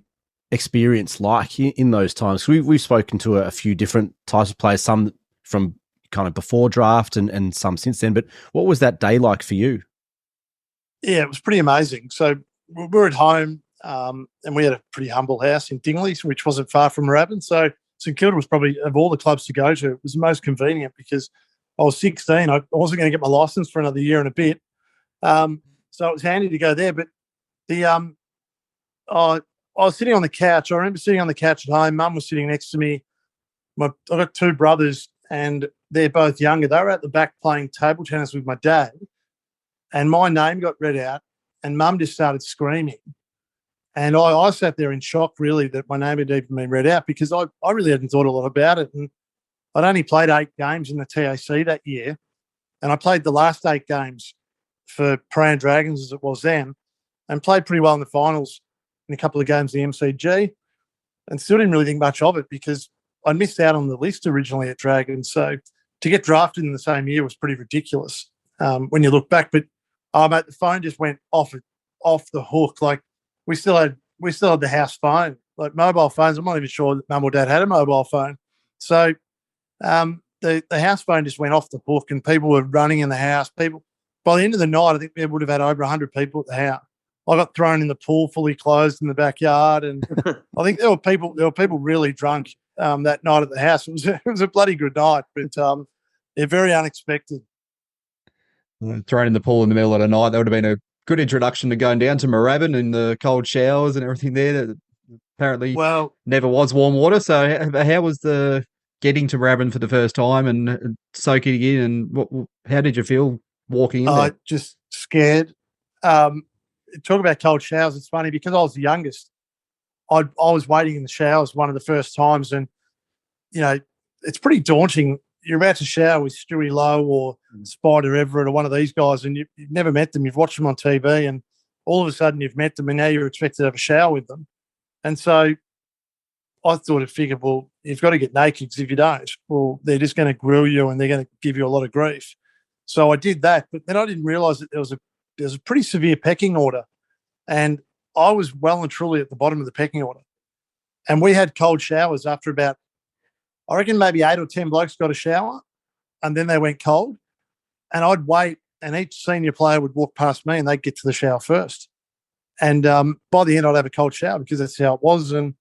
experience like in those times? We've spoken to a few different types of players, some from kind of before draft and some since then. But what was that day like for you? Yeah, it was pretty amazing. So we were at home, and we had a pretty humble house in Dingley, which wasn't far from Moorabbin. So St Kilda was probably, of all the clubs to go to, it was the most convenient because I was 16. I wasn't going to get my license for another year and a bit. So it was handy to go there. But I was sitting on the couch. I remember sitting on the couch at home. Mum was sitting next to me. I've got two brothers, and they're both younger. They were at the back playing table tennis with my dad, and my name got read out, and Mum just started screaming. And I sat there in shock, really, that my name had even been read out, because I really hadn't thought a lot about it. And I'd only played 8 games in the TAC that year, and I played the last 8 games for Prahran Dragons, as it was then, and played pretty well in the finals in a couple of games in the MCG, and still didn't really think much of it because I missed out on the list originally at Dragons. So to get drafted in the same year was pretty ridiculous when you look back. But mate, the phone just went off the hook. Like we still had the house phone, like mobile phones. I'm not even sure that Mum or Dad had a mobile phone. So the house phone just went off the hook, and people were running in the house. People, by the end of the night, I think we would have had over 100 people at the house. I got thrown in the pool, fully closed in the backyard, and I think there were people really drunk that night at the house. It was a bloody good night, but they're very unexpected. Thrown in the pool in the middle of the night, that would have been a good introduction to going down to Moorabbin and the cold showers and everything there. That apparently never was warm water. So how was the getting to Moorabbin for the first time and soaking in? And how did you feel walking in there? Just scared. Talk about cold showers. It's funny because I was the youngest. I was waiting in the showers one of the first times, and it's pretty daunting. You're about to shower with Stewie Lowe or Spider Everett or one of these guys, and you've never met them. You've watched them on TV, and all of a sudden you've met them, and now you're expected to have a shower with them. And so I figured, well, you've got to get naked, because if you don't, well, they're just going to grill you and they're going to give you a lot of grief. So I did that, but then I didn't realise that there was a pretty severe pecking order, and I was well and truly at the bottom of the pecking order. And we had cold showers after about, I reckon maybe 8 or 10 blokes got a shower, and then they went cold. And I'd wait, and each senior player would walk past me and they'd get to the shower first. And by the end, I'd have a cold shower because that's how it was. And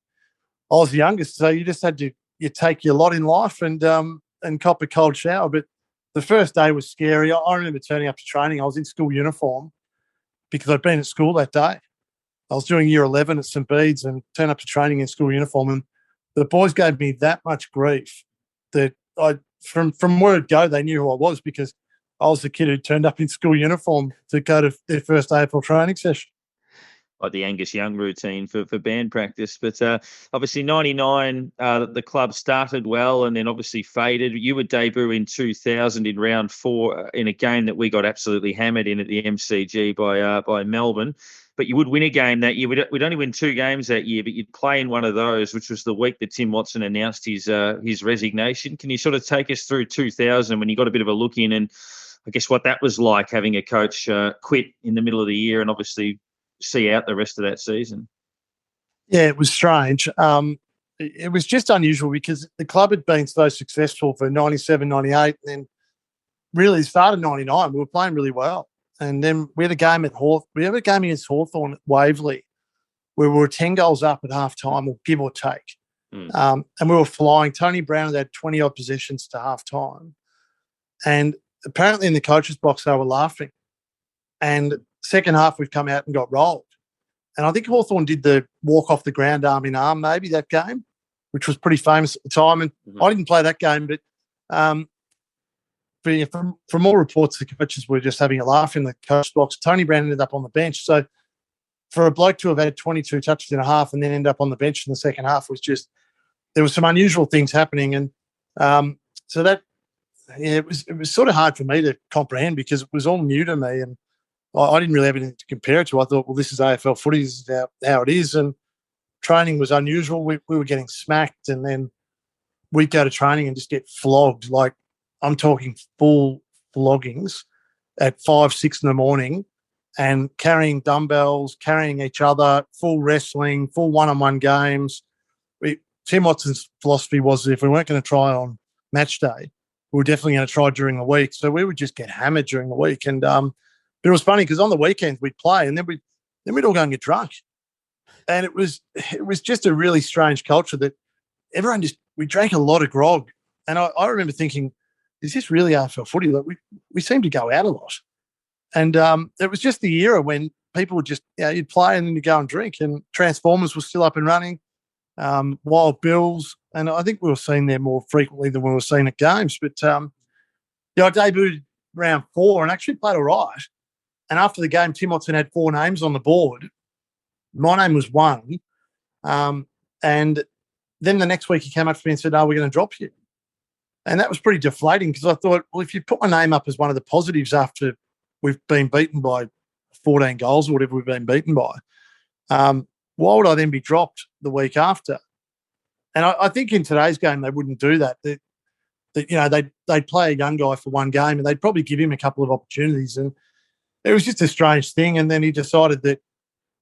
I was the youngest, so you just had to take your lot in life and cop a cold shower. But the first day was scary. I remember turning up to training. I was in school uniform because I'd been at school that day. I was doing year 11 at St Bede's and turned up to training in school uniform, and the boys gave me that much grief that from word go, they knew who I was, because I was the kid who turned up in school uniform to go to their first AFL training session. Like the Angus Young routine for band practice. But obviously 99, the club started well and then obviously faded. You would debut in 2000 in round 4 in a game that we got absolutely hammered in at the MCG by Melbourne. But you would win a game that year. We'd only win 2 games that year, but you'd play in one of those, which was the week that Tim Watson announced his resignation. Can you sort of take us through 2000 when you got a bit of a look in, and I guess what that was like, having a coach quit in the middle of the year and obviously see out the rest of that season? Yeah, it was strange. It was just unusual because the club had been so successful for 97, 98, and then really started 99. We were playing really well. And then we had a game against Hawthorn at Waverley where we were 10 goals up at half-time, or give or take. And we were flying. Tony Brown had 20-odd possessions to half-time. And apparently in the coach's box they were laughing. And second half we've come out and got rolled. And I think Hawthorn did the walk off the ground arm in arm maybe that game, which was pretty famous at the time. And I didn't play that game, but from all reports, the coaches were just having a laugh in the coach box. Tony Brown ended up on the bench. So for a bloke to have had 22 touches in a half and then end up on the bench in the second half was just, there was some unusual things happening. And so that it was sort of hard for me to comprehend because it was all new to me, and I didn't really have anything to compare it to. I thought, well, this is AFL footy, this is how it is, and training was unusual. We were getting smacked, and then we'd go to training and just get flogged. Like, I'm talking full floggings at 5, 6 in the morning, and carrying dumbbells, carrying each other, full wrestling, full one-on-one games. Tim Watson's philosophy was that if we weren't going to try on match day, we were definitely going to try during the week. So we would just get hammered during the week. And but it was funny because on the weekends we'd play, and then we'd all go and get drunk. And it was just a really strange culture that everyone we drank a lot of grog. And I remember thinking, is this really AFL footy? Like we seem to go out a lot. And it was just the era when people would just, you'd play and then you'd go and drink. And Transformers was still up and running, Wild Bills. And I think we were seen there more frequently than we were seen at games. But I debuted round 4 and actually played all right. And after the game, Tim Watson had 4 names on the board. My name was 1. And then the next week he came up to me and said, we're going to drop you. And that was pretty deflating because I thought, well, if you put my name up as one of the positives after we've been beaten by 14 goals or whatever we've been beaten by, why would I then be dropped the week after? And I think in today's game they wouldn't do that. They'd play a young guy for one game and they'd probably give him a couple of opportunities. And it was just a strange thing. And then he decided that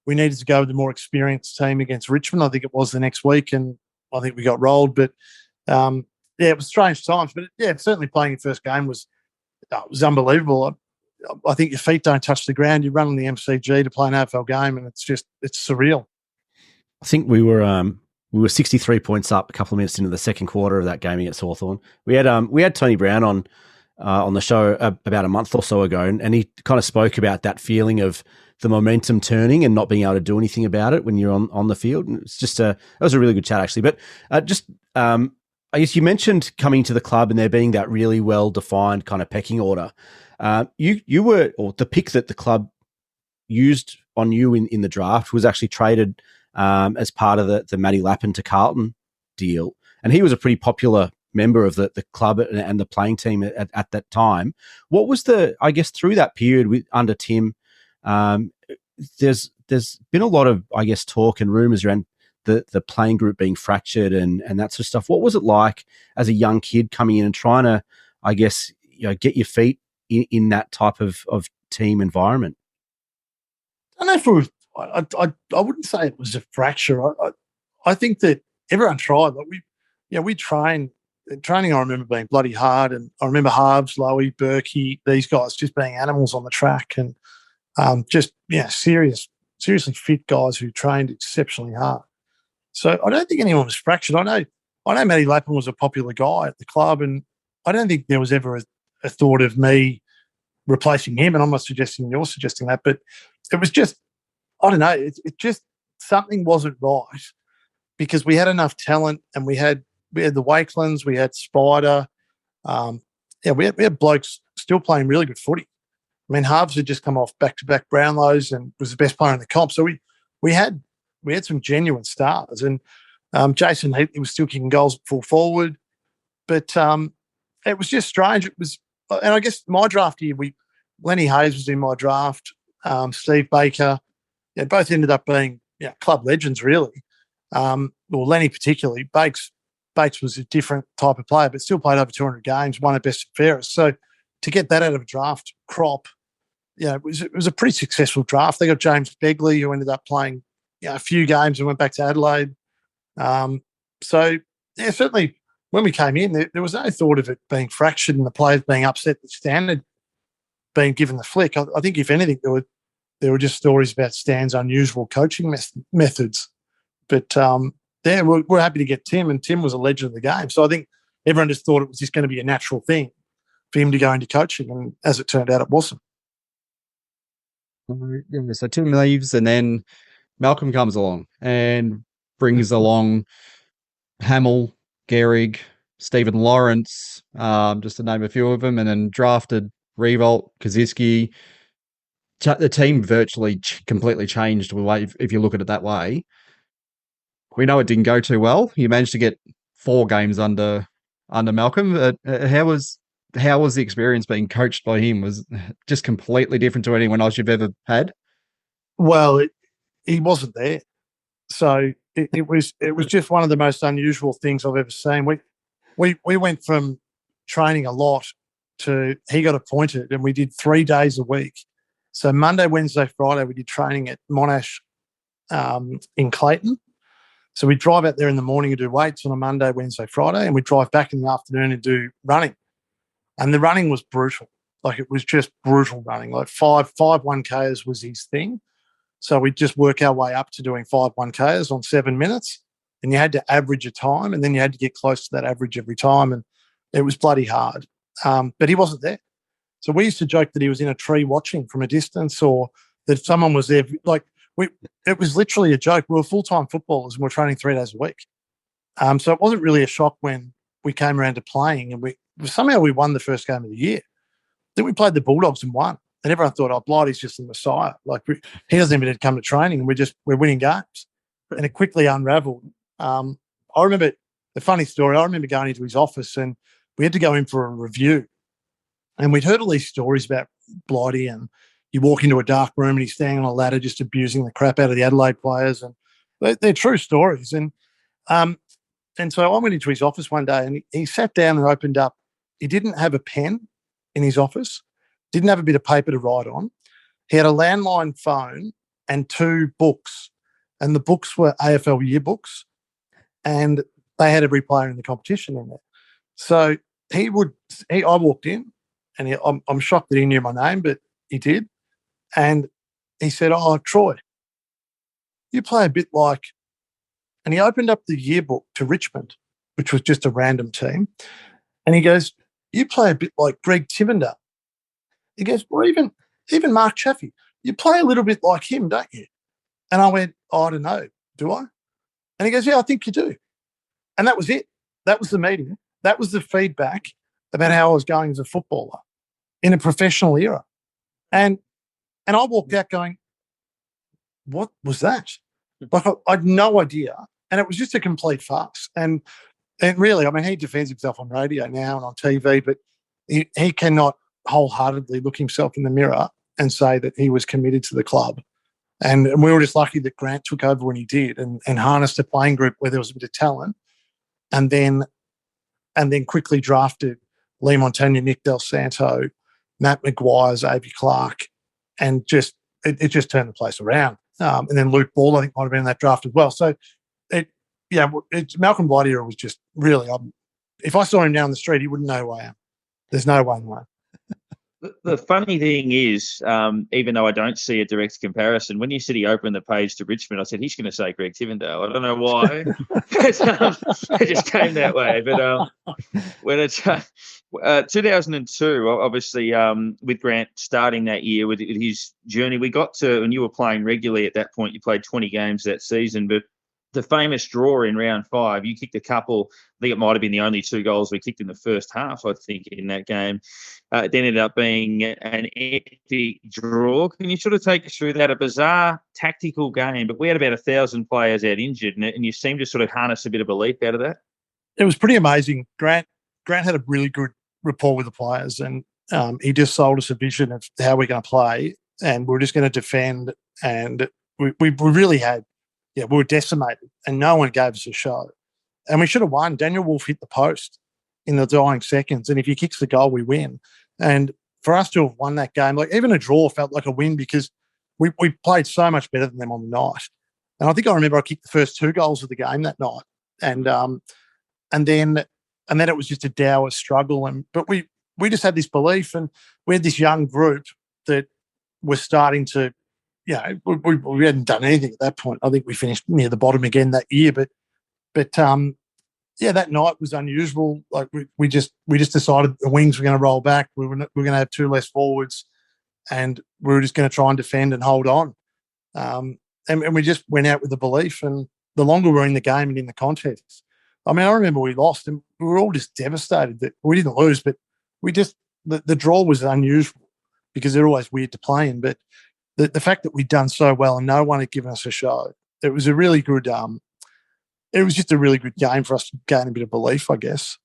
we needed to go with the more experienced team against Richmond. I think it was the next week, and I think we got rolled. But it was strange times. But certainly playing your first game was unbelievable. I think your feet don't touch the ground. You run on the MCG to play an AFL game, and it's surreal. I think we were 63 points up a couple of minutes into the second quarter of that game against Hawthorn. We had Tony Brown on the show about a month or so ago, and he kind of spoke about that feeling of the momentum turning and not being able to do anything about it when you're on the field. And it's just that was a really good chat actually. But I guess you mentioned coming to the club and there being that really well defined kind of pecking order. You were, or the pick that the club used on you in the draft was actually traded as part of the Matty Lappin to Carlton deal, and he was a pretty popular member of the club and the playing team at that time. What was I guess through that period under Tim, there's been a lot of, I guess, talk and rumours around the playing group being fractured and that sort of stuff. What was it like as a young kid coming in and trying to, I guess, get your feet in that type of team environment? I don't know if I wouldn't say it was a fracture. I think that everyone tried. Like we trained. Training, I remember being bloody hard, and I remember Harves, Lowy, Berkey, these guys just being animals on the track, and seriously fit guys who trained exceptionally hard. So I don't think anyone was fractured. I know Matty Lappin was a popular guy at the club, and I don't think there was ever a thought of me replacing him. And I'm not suggesting you're suggesting that, but it was just, I don't know, it just something wasn't right because we had enough talent, and we had the Wakelands, we had Spider. We had blokes still playing really good footy. I mean, Harves had just come off back-to-back Brownlows and was the best player in the comp. So we had some genuine stars. And Jason Heatley was still kicking goals at full forward. But it was just strange. It was, and I guess my draft year, Lenny Hayes was in my draft, Steve Baker. Both ended up being club legends, really. Lenny particularly. Bates was a different type of player, but still played over 200 games, won at best and fairest. So to get that out of a draft crop, it was a pretty successful draft. They got James Begley, who ended up playing a few games and went back to Adelaide. Certainly when we came in, there was no thought of it being fractured and the players being upset that Stan being given the flick. I think, if anything, there were just stories about Stan's unusual coaching methods. But we're happy to get Tim, and Tim was a legend of the game. So I think everyone just thought it was just going to be a natural thing for him to go into coaching, and as it turned out, it wasn't. So Tim leaves, and then Malcolm comes along and brings along Hamill, Gehrig, Stephen Lawrence, just to name a few of them, and then drafted Revolt, Kaczynski. The team virtually completely changed the way, if you look at it that way. We know it didn't go too well. You managed to get 4 games under Malcolm. How was how was the experience being coached by him? Was just completely different to anyone else you've ever had? Well, he wasn't there. So it was just one of the most unusual things I've ever seen. We went from training a lot to he got appointed, and we did 3 days a week. So Monday, Wednesday, Friday, we did training at Monash in Clayton. So we drive out there in the morning and do weights on a Monday, Wednesday, Friday, and we drive back in the afternoon and do running. And the running was brutal. Like, it was just brutal running. Like five 1Ks was his thing. So we'd just work our way up to doing 5 1Ks on 7 minutes, and you had to average a time, and then you had to get close to that average every time, and it was bloody hard. But he wasn't there. So we used to joke that he was in a tree watching from a distance, or that someone was there. Like, it was literally a joke. We were full-time footballers, and we're training 3 days a week. So it wasn't really a shock when we came around to playing, and somehow we won the first game of the year. Then we played the Bulldogs and won. And everyone thought, oh, Blighty's just the Messiah. Like, he doesn't even need to come to training, and we're winning games. And it quickly unravelled. I remember the funny story. I remember going into his office, and we had to go in for a review. And we'd heard all these stories about Blighty, and you walk into a dark room and he's standing on a ladder just abusing the crap out of the Adelaide players. And they're true stories. And so I went into his office one day, and he sat down and opened up. He didn't have a pen in his office. Didn't have a bit of paper to write on. He had a landline phone and 2 books, and the books were AFL yearbooks, and they had every player in the competition in there. So I walked in, and I'm shocked that he knew my name, but he did. And he said, oh, Troy, you play a bit like, and he opened up the yearbook to Richmond, which was just a random team. And he goes, you play a bit like Greg Tivender. He goes, well, even Mark Chaffee, you play a little bit like him, don't you? And I went, oh, I don't know, do I? And he goes, yeah, I think you do. And that was it. That was the meeting. That was the feedback about how I was going as a footballer in a professional era. And I walked out going, what was that? Like, I had no idea. And it was just a complete farce. And really, I mean, he defends himself on radio now and on TV, but he cannot wholeheartedly look himself in the mirror and say that he was committed to the club. And we were just lucky that Grant took over when he did and harnessed a playing group where there was a bit of talent, and then quickly drafted Lee Montagna, Nick Del Santo, Matt Maguire, Xavier Clark, and it just turned the place around. And then Luke Ball, I think, might have been in that draft as well. So Malcolm Blighty was just really, if I saw him down the street, he wouldn't know who I am. There's no way in the way. The funny thing is, even though I don't see a direct comparison, when you said he opened the page to Richmond, I said, he's going to say Greg Tivendale. I don't know why. It just came that way. But when it's 2002, obviously, with Grant starting that year with his journey, we got to, and you were playing regularly at that point, you played 20 games that season, but the famous draw in round 5, you kicked a couple. I think it might have been the only 2 goals we kicked in the first half, I think, in that game. It ended up being an epic draw. Can you sort of take us through that? A bizarre tactical game, but we had about 1,000 players out injured, and you seemed to sort of harness a bit of belief out of that. It was pretty amazing. Grant had a really good rapport with the players, and he just sold us a vision of how we're going to play, and we're just going to defend. And we really had, we were decimated, and no one gave us a show. And we should have won. Daniel Wolfe hit the post in the dying seconds, and if he kicks the goal, we win. And for us to have won that game, like, even a draw felt like a win because we played so much better than them on the night. And I think I remember I kicked the first 2 goals of the game that night, and then it was just a dour struggle. But we just had this belief, and we had this young group that was starting to. We hadn't done anything at that point. I think we finished near the bottom again that year, but that night was unusual. Like, we just decided the wings were going to roll back. We were going to have 2 less forwards, and we were just going to try and defend and hold on. And we just went out with the belief. And the longer we were in the game and in the contest, I mean, I remember we lost, and we were all just devastated that we didn't lose, but the draw was unusual because they're always weird to play in, but. The fact that we'd done so well and no one had given us a show, it was a really good. It was just a really good game for us to gain a bit of belief, I guess.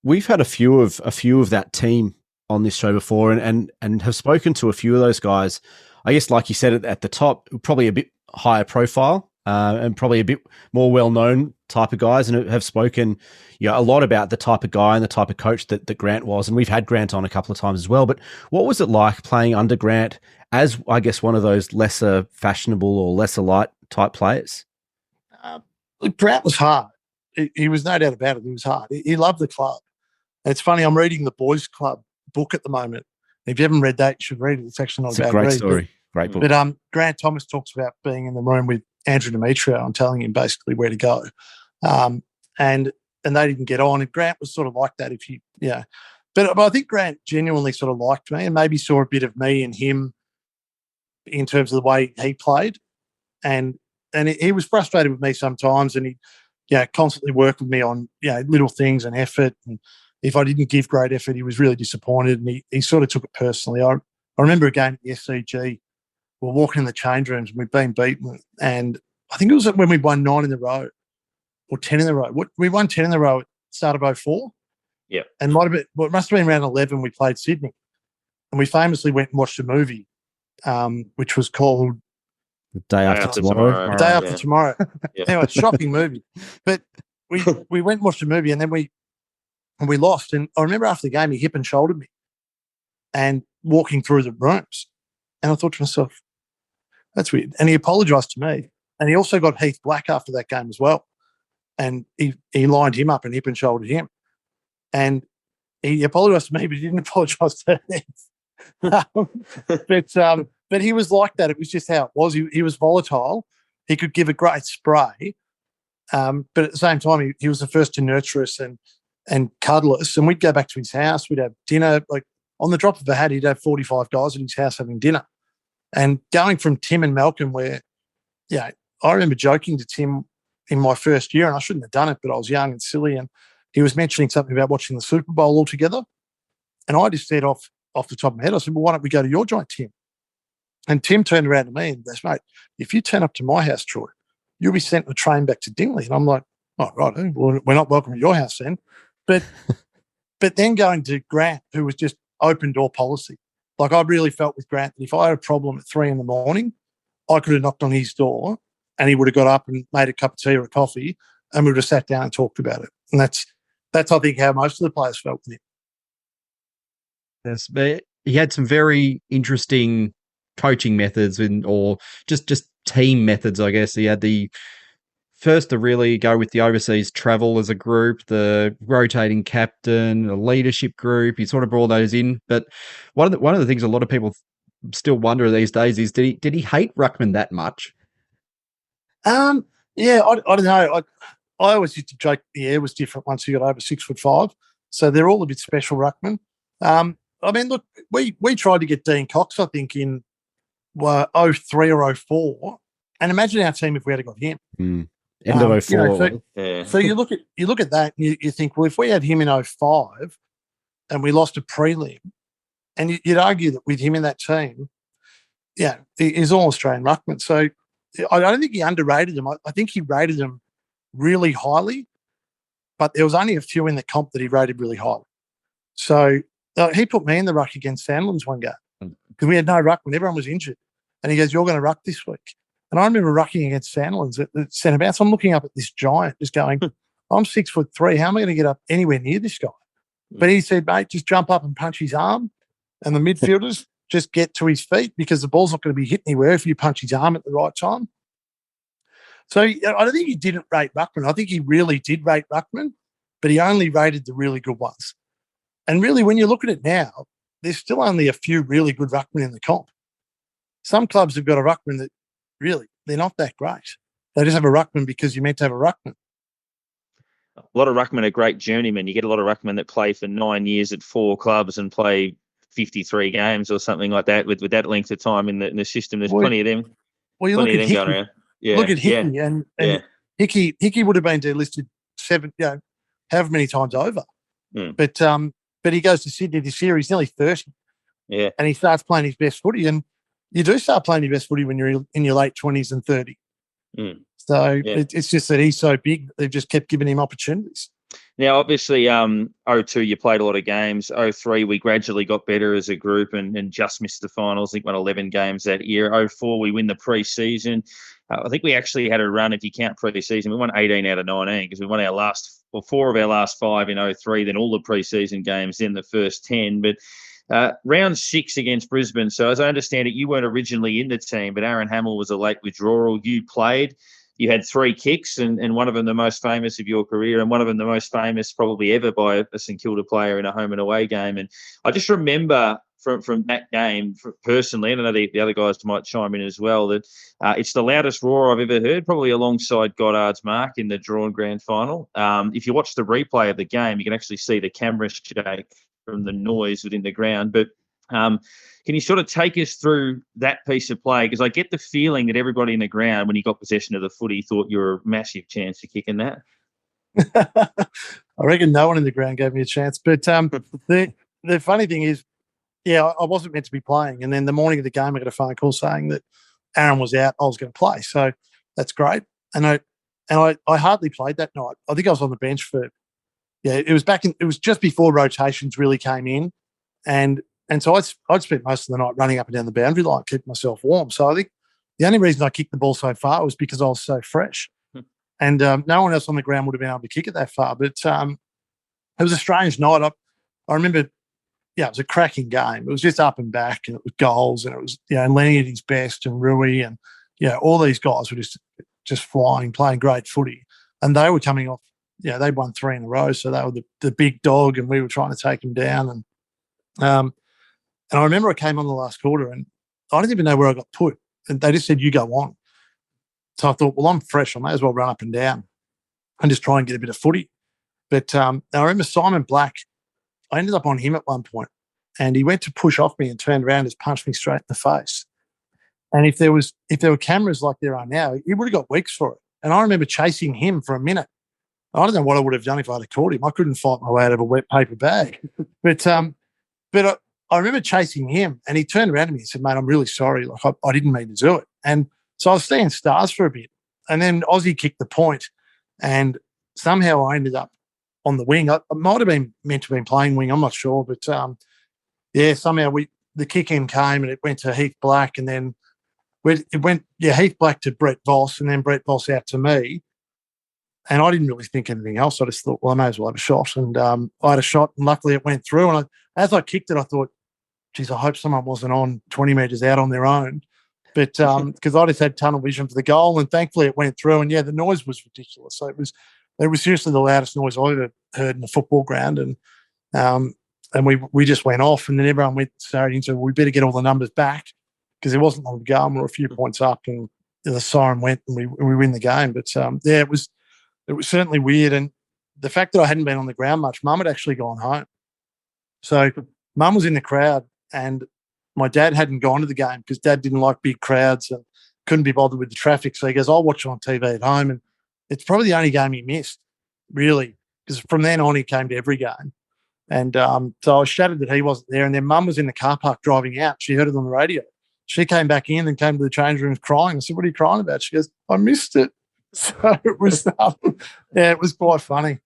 we've had a few of that team on this show before, and have spoken to a few of those guys. I guess, like you said at the top, probably a bit higher profile and probably a bit more well known type of guys, and have spoken a lot about the type of guy and the type of coach that Grant was. And we've had Grant on a couple of times as well. But what was it like playing under Grant as, I guess, one of those lesser fashionable or lesser light type players? Grant was hard. He was no doubt about it. He was hard. He loved the club. And it's funny, I'm reading the Boys Club book at the moment. If you haven't read that, you should read it. It's actually not a bad read. Great story. Great book. But Grant Thomas talks about being in the room with Andrew Demetrio and telling him basically where to go. And they didn't get on. And Grant was sort of like that But I think Grant genuinely sort of liked me and maybe saw a bit of me in him in terms of the way he played. And he was frustrated with me sometimes, and he constantly worked with me on little things and effort. And if I didn't give great effort, he was really disappointed, and he sort of took it personally. I remember a game at the SCG. We're walking in the change rooms and we'd been beaten, and I think it was when we won 9 in a row or 10 in a row. We won 10 in a row at the start of 2004. Yeah. And it must have been around 11 we played Sydney. And we famously went and watched a movie, which was called The Day After Tomorrow. The Day After Tomorrow. Anyway, shocking movie. But we went and watched a movie, and then we lost. And I remember after the game, he hip and shouldered me and walking through the rooms. And I thought to myself, that's weird. And he apologised to me. And he also got Heath Black after that game as well. And he lined him up and hip and shouldered him. And he apologised to me, but he didn't apologise to Heath. But he was like that. It was just how it was. He was volatile. He could give a great spray. But at the same time, he was the first to nurture us and cuddle us. And we'd go back to his house. We'd have dinner. Like on the drop of a hat, he'd have 45 guys at his house having dinner. And going from Tim and Malcolm, where, I remember joking to Tim in my first year, and I shouldn't have done it, but I was young and silly, and he was mentioning something about watching the Super Bowl all together. And I just said off the top of my head, I said, well, why don't we go to your joint, Tim? And Tim turned around to me and goes, mate, if you turn up to my house, Troy, you'll be sent on a train back to Dingley. And I'm like, oh, right, well, we're not welcome at your house then. But then going to Grant, who was just open door policy. Like I really felt with Grant that if I had a problem at 3 a.m, I could have knocked on his door and he would have got up and made a cup of tea or a coffee and we would have sat down and talked about it. And that's I think how most of the players felt with him. Yes, but he had some very interesting coaching methods or just team methods, I guess. He had the first to really go with the overseas travel as a group, the rotating captain, the leadership group. He sort of brought those in. But one of the things a lot of people still wonder these days is did he hate ruckman that much? I don't know. I always used to joke the air was different once you got over 6'5", so they're all a bit special ruckman. I mean, look, we tried to get Dean Cox, I think, in 03 or 04, and imagine our team if we had got him. End of 04. So you look at that and you think, well, if we had him in 05 and we lost a prelim, and you'd argue that with him in that team, he's all Australian ruckman. So I don't think he underrated them. I think he rated them really highly, but there was only a few in the comp that he rated really highly. So he put me in the ruck against Sandlands one game because we had no ruckman. Everyone was injured. And he goes, you're going to ruck this week. And I remember rucking against Sandlands at centre bounce. I'm looking up at this giant just going, I'm 6'3". How am I going to get up anywhere near this guy? But he said, mate, just jump up and punch his arm. And the midfielders just get to his feet because the ball's not going to be hit anywhere if you punch his arm at the right time. So I don't think he didn't rate ruckman. I think he really did rate ruckman, but he only rated the really good ones. And really, when you look at it now, there's still only a few really good ruckmen in the comp. Some clubs have got a ruckman that really, they're not that great. They just have a ruckman because you're meant to have a ruckman. A lot of ruckmen are great journeymen. You get a lot of ruckmen that play for 9 years at 4 clubs and play 53 games or something like that with that length of time in the system. There's plenty of them. Well, you look at Hickey. Look at Hickey, and Hickey would have been delisted 7, however many times over. But he goes to Sydney this year. He's nearly 30. Yeah, and he starts playing his best footy. And you do start playing your best footy when you're in your late 20s and 30. So it's just that he's so big, they've just kept giving him opportunities. Now, obviously, 02, you played a lot of games. 03, we gradually got better as a group and just missed the finals. I think won 11 games that year. 04, we win the pre-season. I think we actually had a run, if you count pre-season. We won 18 out of 19 because we won four of our last 5 in 03, then all the pre-season games, then the first 10. But round 6 against Brisbane. So as I understand it, you weren't originally in the team, but Aaron Hamill was a late withdrawal. You played. You had 3 kicks, and one of them the most famous of your career, and one of them the most famous probably ever by a St Kilda player in a home and away game. And I just remember from that game personally, and I know the other guys might chime in as well, that it's the loudest roar I've ever heard, probably alongside Goddard's mark in the drawn grand final. If you watch the replay of the game, you can actually see the camera shake from the noise within the ground. But can you sort of take us through that piece of play? Because I get the feeling that everybody in the ground, when you got possession of the footy, thought you were a massive chance of kicking that. I reckon no one in the ground gave me a chance. But the funny thing is, yeah, I wasn't meant to be playing. And then the morning of the game, I got a phone call saying that Aaron was out. I was going to play. So that's great. And I hardly played that night. I think I was on the bench for, it was just before rotations really came in. And so I'd spent most of the night running up and down the boundary line, keeping myself warm. So I think the only reason I kicked the ball so far was because I was so fresh. And no one else on the ground would have been able to kick it that far. But it was a strange night. I remember, it was a cracking game. It was just up and back, and it was goals, and it was, and Lenny at his best, and Rui, and, all these guys were just flying, playing great footy. And they were coming off, they won 3 in a row. So they were the big dog, and we were trying to take them down. And I remember I came on the last quarter, and I didn't even know where I got put. And they just said, you go on. So I thought, well, I'm fresh. I may as well run up and down and just try and get a bit of footy. But I remember Simon Black, I ended up on him at one point, and he went to push off me and turned around and just punched me straight in the face. And if there were cameras like there are now, he would have got weeks for it. And I remember chasing him for a minute. I don't know what I would have done if I'd have caught him. I couldn't fight my way out of a wet paper bag. But I remember chasing him, and he turned around to me and said, mate, I'm really sorry. Like, I didn't mean to do it. And so I was seeing stars for a bit. And then Aussie kicked the point, and somehow I ended up on the wing. I might have been meant to have been playing wing, I'm not sure. But, somehow the kick in came, and it went to Heath Black, and then it went Heath Black to Brett Voss, and then Brett Voss out to me. And I didn't really think anything else. I just thought, well, I may as well have a shot. And I had a shot, and luckily it went through. And as I kicked it, I thought, geez, I hope someone wasn't on 20 metres out on their own. But because I just had tunnel vision for the goal, and thankfully it went through. And, the noise was ridiculous. So it was seriously the loudest noise I ever heard in a football ground. And we just went off, and then everyone started into, we better get all the numbers back, because there wasn't long to go, and we were a few points up, and the siren went, and we win the game. But, it was certainly weird. And the fact that I hadn't been on the ground much, Mum had actually gone home. So Mum was in the crowd, and my dad hadn't gone to the game because Dad didn't like big crowds and couldn't be bothered with the traffic. So he goes, I'll watch it on TV at home. And it's probably the only game he missed, really, because from then on he came to every game. And so I was shattered that he wasn't there. And then Mum was in the car park driving out. She heard it on the radio. She came back in and came to the change room crying. I said, what are you crying about? She goes, I missed it. So it was, it was quite funny.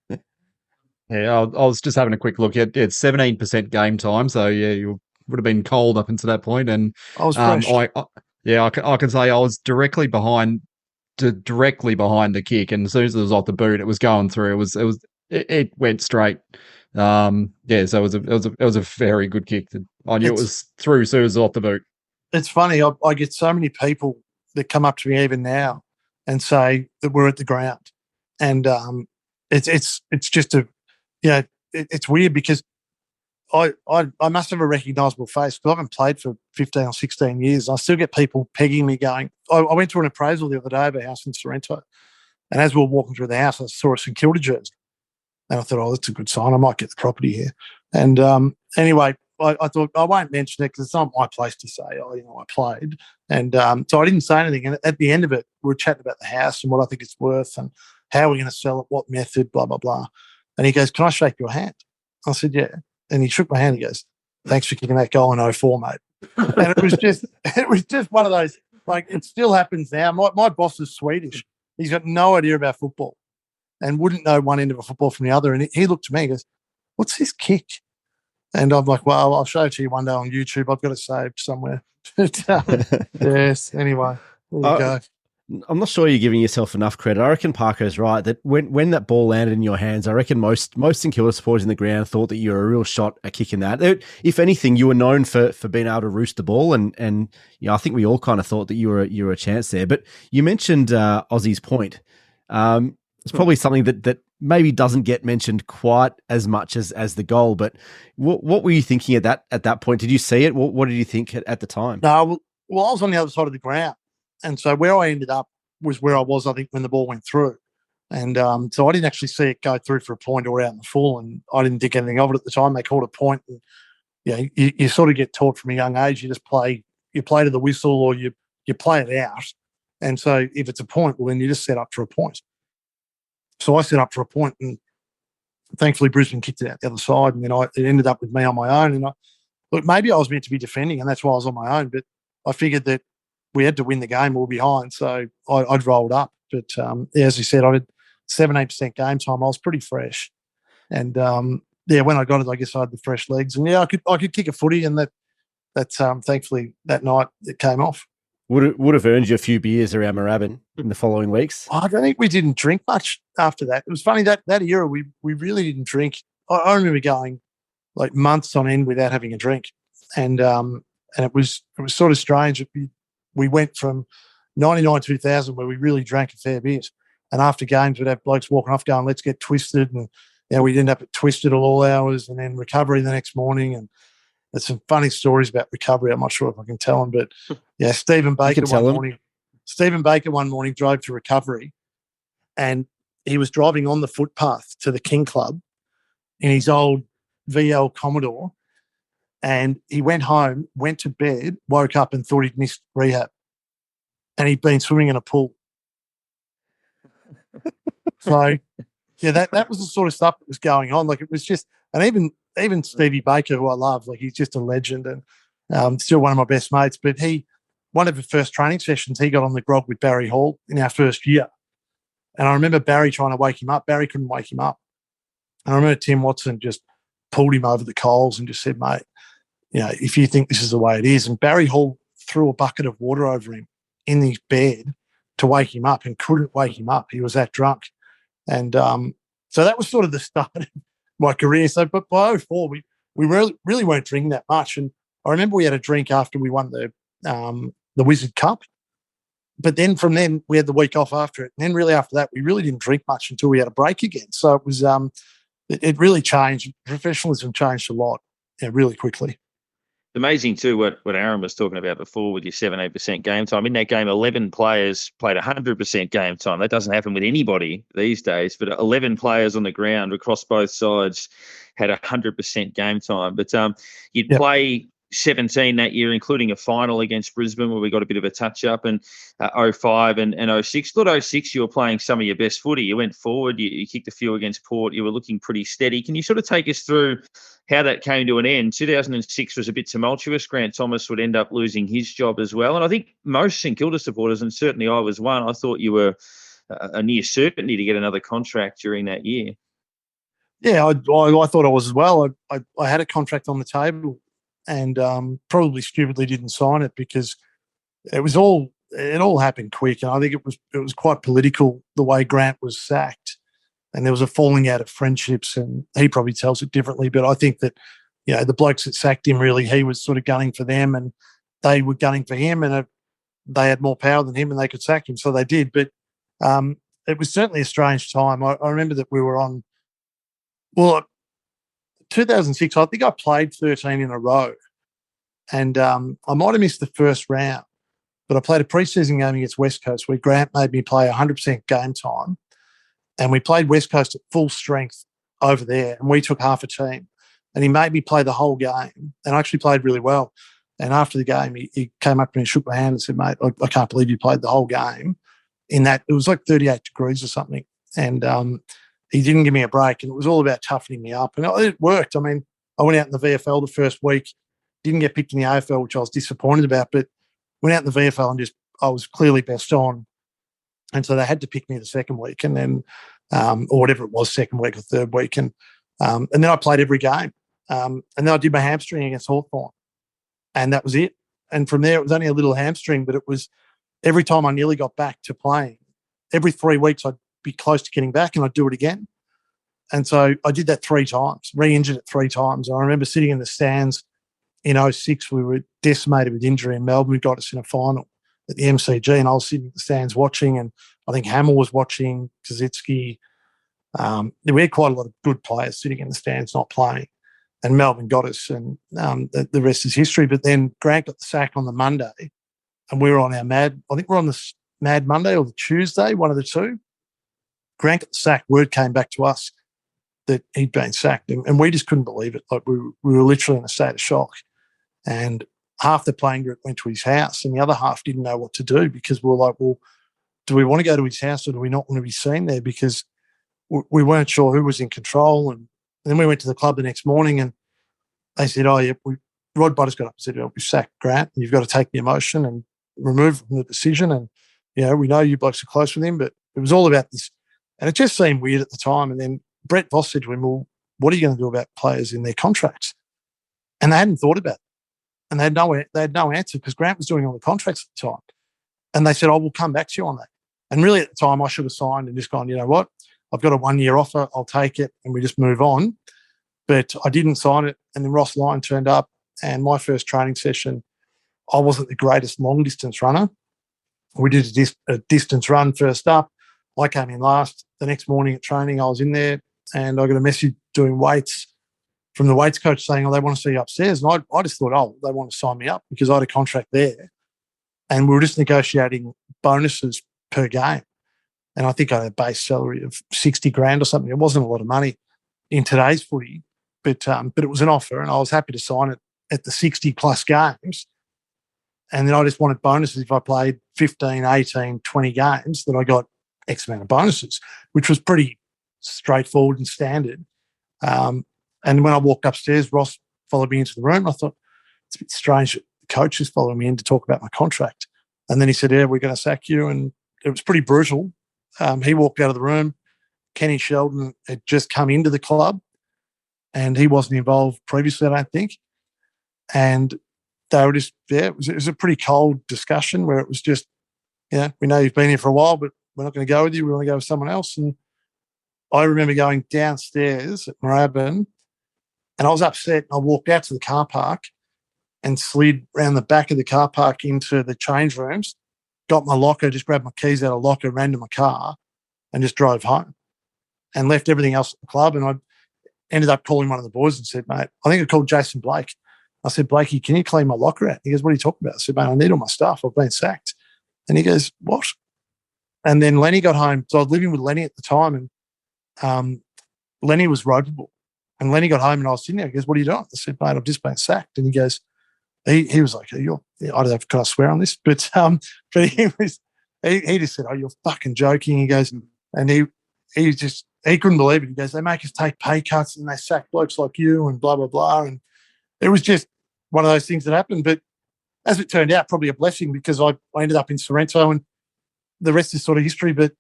Yeah, I was just having a quick look. It's 17% game time, so you would have been cold up until that point. And I was fresh. I can say I was directly behind the kick, and as soon as it was off the boot, it was going through. It went straight. So it was a very good kick. I knew it was through as soon as it was off the boot. It's funny. I get so many people that come up to me even now and say that we're at the ground, and it's just it's weird because I must have a recognisable face because I haven't played for 15 or 16 years. I still get people pegging me going. I went to an appraisal the other day of a house in Sorrento, and as we were walking through the house, I saw a St Kilda jersey, and I thought, that's a good sign. I might get the property here. And anyway, I thought I won't mention it because it's not my place to say, I played. And so I didn't say anything. And at the end of it, we were chatting about the house and what I think it's worth and how we're going to sell it, what method, blah, blah, blah. And he goes, can I shake your hand? I said, yeah. And he shook my hand. He goes, thanks for kicking that goal in 04, mate. And it was just one of those, like, it still happens now. My boss is Swedish. He's got no idea about football. and wouldn't know one end of a football from the other. And he looked at me and goes, "What's this kick?" And I'm like, "Well, I'll show it to you one day on YouTube. I've got it saved somewhere." Yes. Anyway, there you go. I'm not sure you're giving yourself enough credit. I reckon Parker's right that when that ball landed in your hands, I reckon most St Kilda supporters in the ground thought that you were a real shot at kicking that. If anything, you were known for being able to roost the ball, and I think we all kind of thought that you were a chance there. But you mentioned Aussie's point. It's probably something that maybe doesn't get mentioned quite as much as the goal. But what were you thinking at that point? Did you see it? What did you think at the time? No, well, I was on the other side of the ground. And so where I ended up was where I was, I think, when the ball went through. And so I didn't actually see it go through for a point or out in the full, and I didn't think anything of it at the time. They called a point, and you sort of get taught from a young age. You just play to the whistle, or you play it out. And so if it's a point, well, then you just set up for a point. So I set up for a point, and thankfully Brisbane kicked it out the other side, and then it ended up with me on my own. And look, maybe I was meant to be defending, and that's why I was on my own. But I figured that we had to win the game. We were behind, so I'd rolled up. But as you said, I had 17% game time. I was pretty fresh, and when I got it, I guess I had the fresh legs, and I could kick a footy, and that's thankfully that night it came off. Would have earned you a few beers around Moorabbin in the following weeks. I don't think we didn't drink much after that. It was funny that era we really didn't drink. I remember going like months on end without having a drink, and it was sort of strange. We went from 99 2000 where we really drank a fair bit, and after games we'd have blokes walking off going, "Let's get twisted," and we'd end up at Twisted at all hours, and then recovery the next morning. And there's some funny stories about recovery. I'm not sure if I can tell them, but Stephen Baker one morning drove to recovery, and he was driving on the footpath to the King Club in his old VL Commodore. And he went home, went to bed, woke up and thought he'd missed rehab. And he'd been swimming in a pool. So, that was the sort of stuff that was going on. Like, it was just, and even Stevie Baker, who I love, like, he's just a legend and still one of my best mates. But one of the first training sessions, he got on the grog with Barry Hall in our first year. And I remember Barry trying to wake him up. Barry couldn't wake him up. And I remember Tim Watson just pulled him over the coals and just said, "Mate, if you think this is the way it is." And Barry Hall threw a bucket of water over him in his bed to wake him up and couldn't wake him up. He was that drunk. And so that was sort of the start of my career. So, but by 2004, we really weren't drinking that much. And I remember we had a drink after we won the Wizard Cup. But then from then, we had the week off after it. And then really after that, we really didn't drink much until we had a break again. So it was it really changed. Professionalism changed a lot really quickly. Amazing too what Aaron was talking about before with your 7-8% game time. In that game, 11 players played 100% game time. That doesn't happen with anybody these days, but 11 players on the ground across both sides had 100% game time. But you'd play 17 that year, including a final against Brisbane where we got a bit of a touch-up, and 05 and 06. Thought 06 you were playing some of your best footy. You went forward, you kicked a few against Port, you were looking pretty steady. Can you sort of take us through how that came to an end? 2006 was a bit tumultuous. Grant Thomas would end up losing his job as well. And I think most St Kilda supporters, and certainly I was one, I thought you were a near certainty to get another contract during that year. Yeah, I thought I was as well. I had a contract on the table, and probably stupidly didn't sign it because it all happened quick. And I think it was quite political the way Grant was sacked, and there was a falling out of friendships, and he probably tells it differently. But I think that, the blokes that sacked him, really, he was sort of gunning for them and they were gunning for him, and they had more power than him and they could sack him. So they did. But it was certainly a strange time. I remember that we were on, 2006, I think I played 13 in a row, and I might have missed the first round, but I played a preseason game against West Coast where Grant made me play 100% game time, and we played West Coast at full strength over there, and we took half a team, and he made me play the whole game, and I actually played really well. And after the game, he came up to me and shook my hand and said, "Mate, I can't believe you played the whole game in that." It was like 38 degrees or something, and he didn't give me a break, and it was all about toughening me up. And it worked. I mean, I went out in the VFL the first week, didn't get picked in the AFL, which I was disappointed about, but went out in the VFL and I was clearly best on. And so they had to pick me the second week. And then or whatever it was, second week or third week. And then I played every game. And then I did my hamstring against Hawthorn, and that was it. And from there, it was only a little hamstring, but it was every time I nearly got back to playing, every 3 weeks I'd be close to getting back and I'd do it again. And so I did that 3 times, re-injured it 3 times. And I remember sitting in the stands in 2006, we were decimated with injury in Melbourne. We got us in a final at the MCG, and I was sitting in the stands watching, and I think Hamill was watching, Kazitsky. We had quite a lot of good players sitting in the stands not playing, and Melbourne got us, and the rest is history. But then Grant got the sack on the Monday, and we were on our I think we're on the Mad Monday or the Tuesday, one of the two. Grant got the sack, word came back to us that he'd been sacked, and we just couldn't believe it. Like we were literally in a state of shock. And half the playing group went to his house, and the other half didn't know what to do, because we were like, well, do we want to go to his house or do we not want to be seen there? Because we weren't sure who was in control. And then we went to the club the next morning, and they said, oh, yeah, Rod Butters got up and said, oh, we sacked Grant, and you've got to take the emotion and remove from the decision. And, we know you blokes are close with him, but it was all about this. And it just seemed weird at the time. And then Brett Voss said to him, well, what are you going to do about players in their contracts? And they hadn't thought about it. And they had no answer, because Grant was doing all the contracts at the time. And they said, oh, we'll come back to you on that. And really at the time I should have signed and just gone, you know what, I've got a 1-year offer, I'll take it, and we just move on. But I didn't sign it. And then Ross Lyon turned up, and my first training session, I wasn't the greatest long distance runner. We did a distance run first up. I came in last. The next morning at training, I was in there, and I got a message doing weights from the weights coach saying, oh, they want to see you upstairs. And I just thought, oh, they want to sign me up, because I had a contract there. And we were just negotiating bonuses per game. And I think I had a base salary of 60 grand or something. It wasn't a lot of money in today's footy, but it was an offer, and I was happy to sign it at the 60 plus games. And then I just wanted bonuses. If I played 15, 18, 20 games, that I got X amount of bonuses, which was pretty straightforward and standard. And when I walked upstairs, Ross followed me into the room. I thought, it's a bit strange that the coach is following me in to talk about my contract. And then he said, yeah, we're going to sack you. And it was pretty brutal. He walked out of the room. Kenny Sheldon had just come into the club, and he wasn't involved previously, I don't think. And they were just, it was a pretty cold discussion where it was just, we know you've been here for a while, but we're not going to go with you. We want to go with someone else. And I remember going downstairs at Moorabbin, and I was upset. I walked out to the car park and slid around the back of the car park into the change rooms, got my locker, just grabbed my keys out of the locker, ran to my car, and just drove home and left everything else at the club. And I ended up calling one of the boys and said, mate, I think I called Jason Blake. I said, Blakey, can you clean my locker out? He goes, what are you talking about? I said, mate, I need all my stuff. I've been sacked. And he goes, what? And then Lenny got home. So I was living with Lenny at the time, and Lenny was ropeable. And Lenny got home, and I was sitting there. He goes, what are you doing? I said, mate, I've just been sacked. And he goes, he was like, I don't know, can I swear on this? But he just said, oh, you're fucking joking. He goes, and he couldn't believe it. He goes, they make us take pay cuts, and they sack blokes like you, and blah, blah, blah. And it was just one of those things that happened. But as it turned out, probably a blessing, because I ended up in Sorrento, and the rest is sort of history. But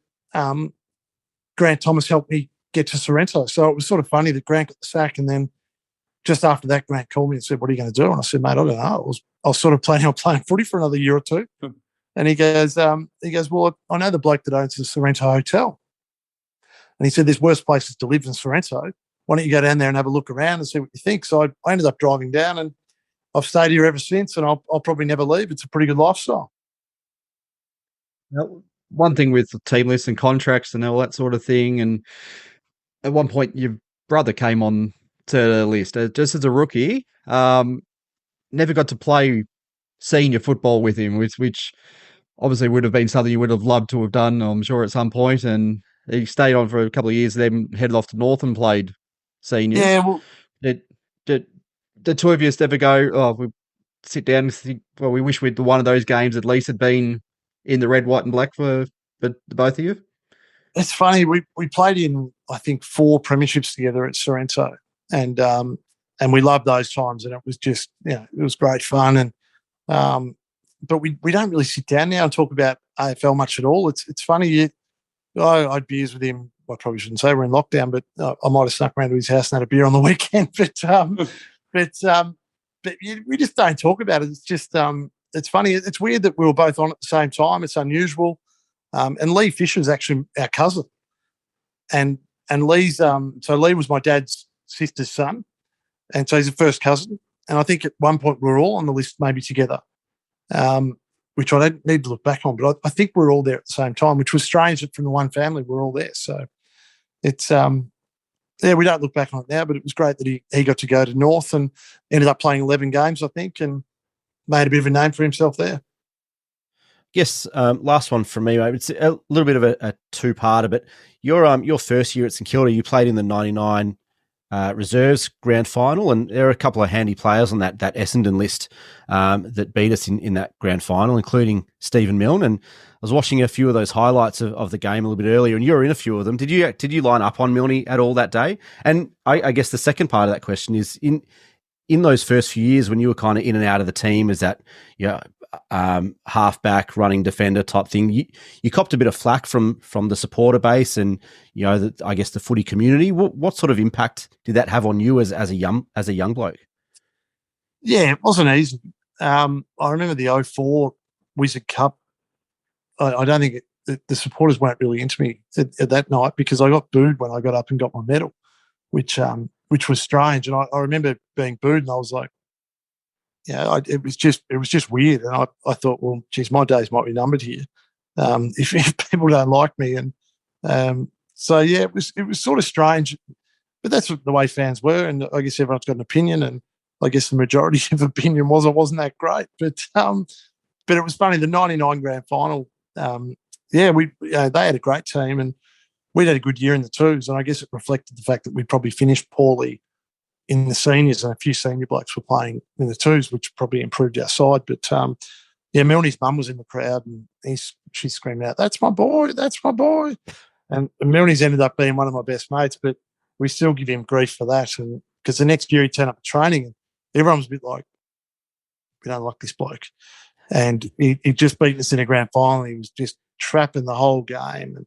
Grant Thomas helped me get to Sorrento. So it was sort of funny that Grant got the sack, and then just after that, Grant called me and said, what are you going to do? And I said, mate, I don't know. I was sort of planning on playing footy for another year or two. And he goes, well, I know the bloke that owns the Sorrento Hotel. And he said, there's worse places to live than Sorrento. Why don't you go down there and have a look around and see what you think? So I ended up driving down, and I've stayed here ever since, and I'll probably never leave. It's a pretty good lifestyle. Now, one thing with the team lists and contracts and all that sort of thing, and at one point your brother came on to the list just as a rookie. Never got to play senior football with him, which obviously would have been something you would have loved to have done, I'm sure, at some point. And he stayed on for a couple of years, then headed off to North and played senior. Yeah, well, did the two of you ever go, oh, we sit down and think, well, we wish one of those games at least had been in the red, white and black for the both of you? It's funny. We played in, I think, 4 premierships together at Sorrento, and we loved those times, and it was just, it was great fun. And but we don't really sit down now and talk about AFL much at all. It's funny. I had beers with him I probably shouldn't say we're in lockdown, but I might have snuck around to his house and had a beer on the weekend. But we just don't talk about it. It's just it's funny. It's weird that we were both on at the same time. It's unusual. And Lee Fisher's actually our cousin, and Lee's so Lee was my dad's sister's son, and so he's a first cousin. And I think at one point we were all on the list, maybe together, which I don't need to look back on, but I think we're all there at the same time, which was strange that from the one family we're all there. So it's we don't look back on it now, but it was great that he got to go to North and ended up playing 11 games, I think, and made a bit of a name for himself there. Yes, last one from me, mate. It's a little bit of a two-parter, but your first year at St Kilda, you played in the 99 reserves grand final, and there are a couple of handy players on that Essendon list that beat us in that grand final, including Stephen Milne. And I was watching a few of those highlights of the game a little bit earlier, and you were in a few of them. Did you line up on Milne at all that day? And I guess the second part of that question is in those first few years when you were kind of in and out of the team as that halfback, running defender type thing, you copped a bit of flack from the supporter base and I guess the footy community. What sort of impact did that have on you as a young bloke? Yeah, it wasn't easy. I remember the 04 Wizard Cup. I don't think the supporters weren't really into me at that night because I got booed when I got up and got my medal, which was strange. And I remember being booed, and I was like, it was just weird. And I thought, well, geez, my days might be numbered here if people don't like me. And it was sort of strange, but that's the way fans were. And I guess everyone's got an opinion, and I guess the majority of opinion was it wasn't that great. But it was funny. The 99 grand final, they had a great team, and we'd had a good year in the twos. And I guess it reflected the fact that we probably finished poorly in the seniors, and a few senior blokes were playing in the twos, which probably improved our side. But Milne's mum was in the crowd, and she screamed out, "That's my boy! That's my boy!" And Milne's ended up being one of my best mates, but we still give him grief for that. And because the next year he turned up at training, and everyone was a bit like, "We don't like this bloke." And he just beat us in a grand final. He was just trapping the whole game, and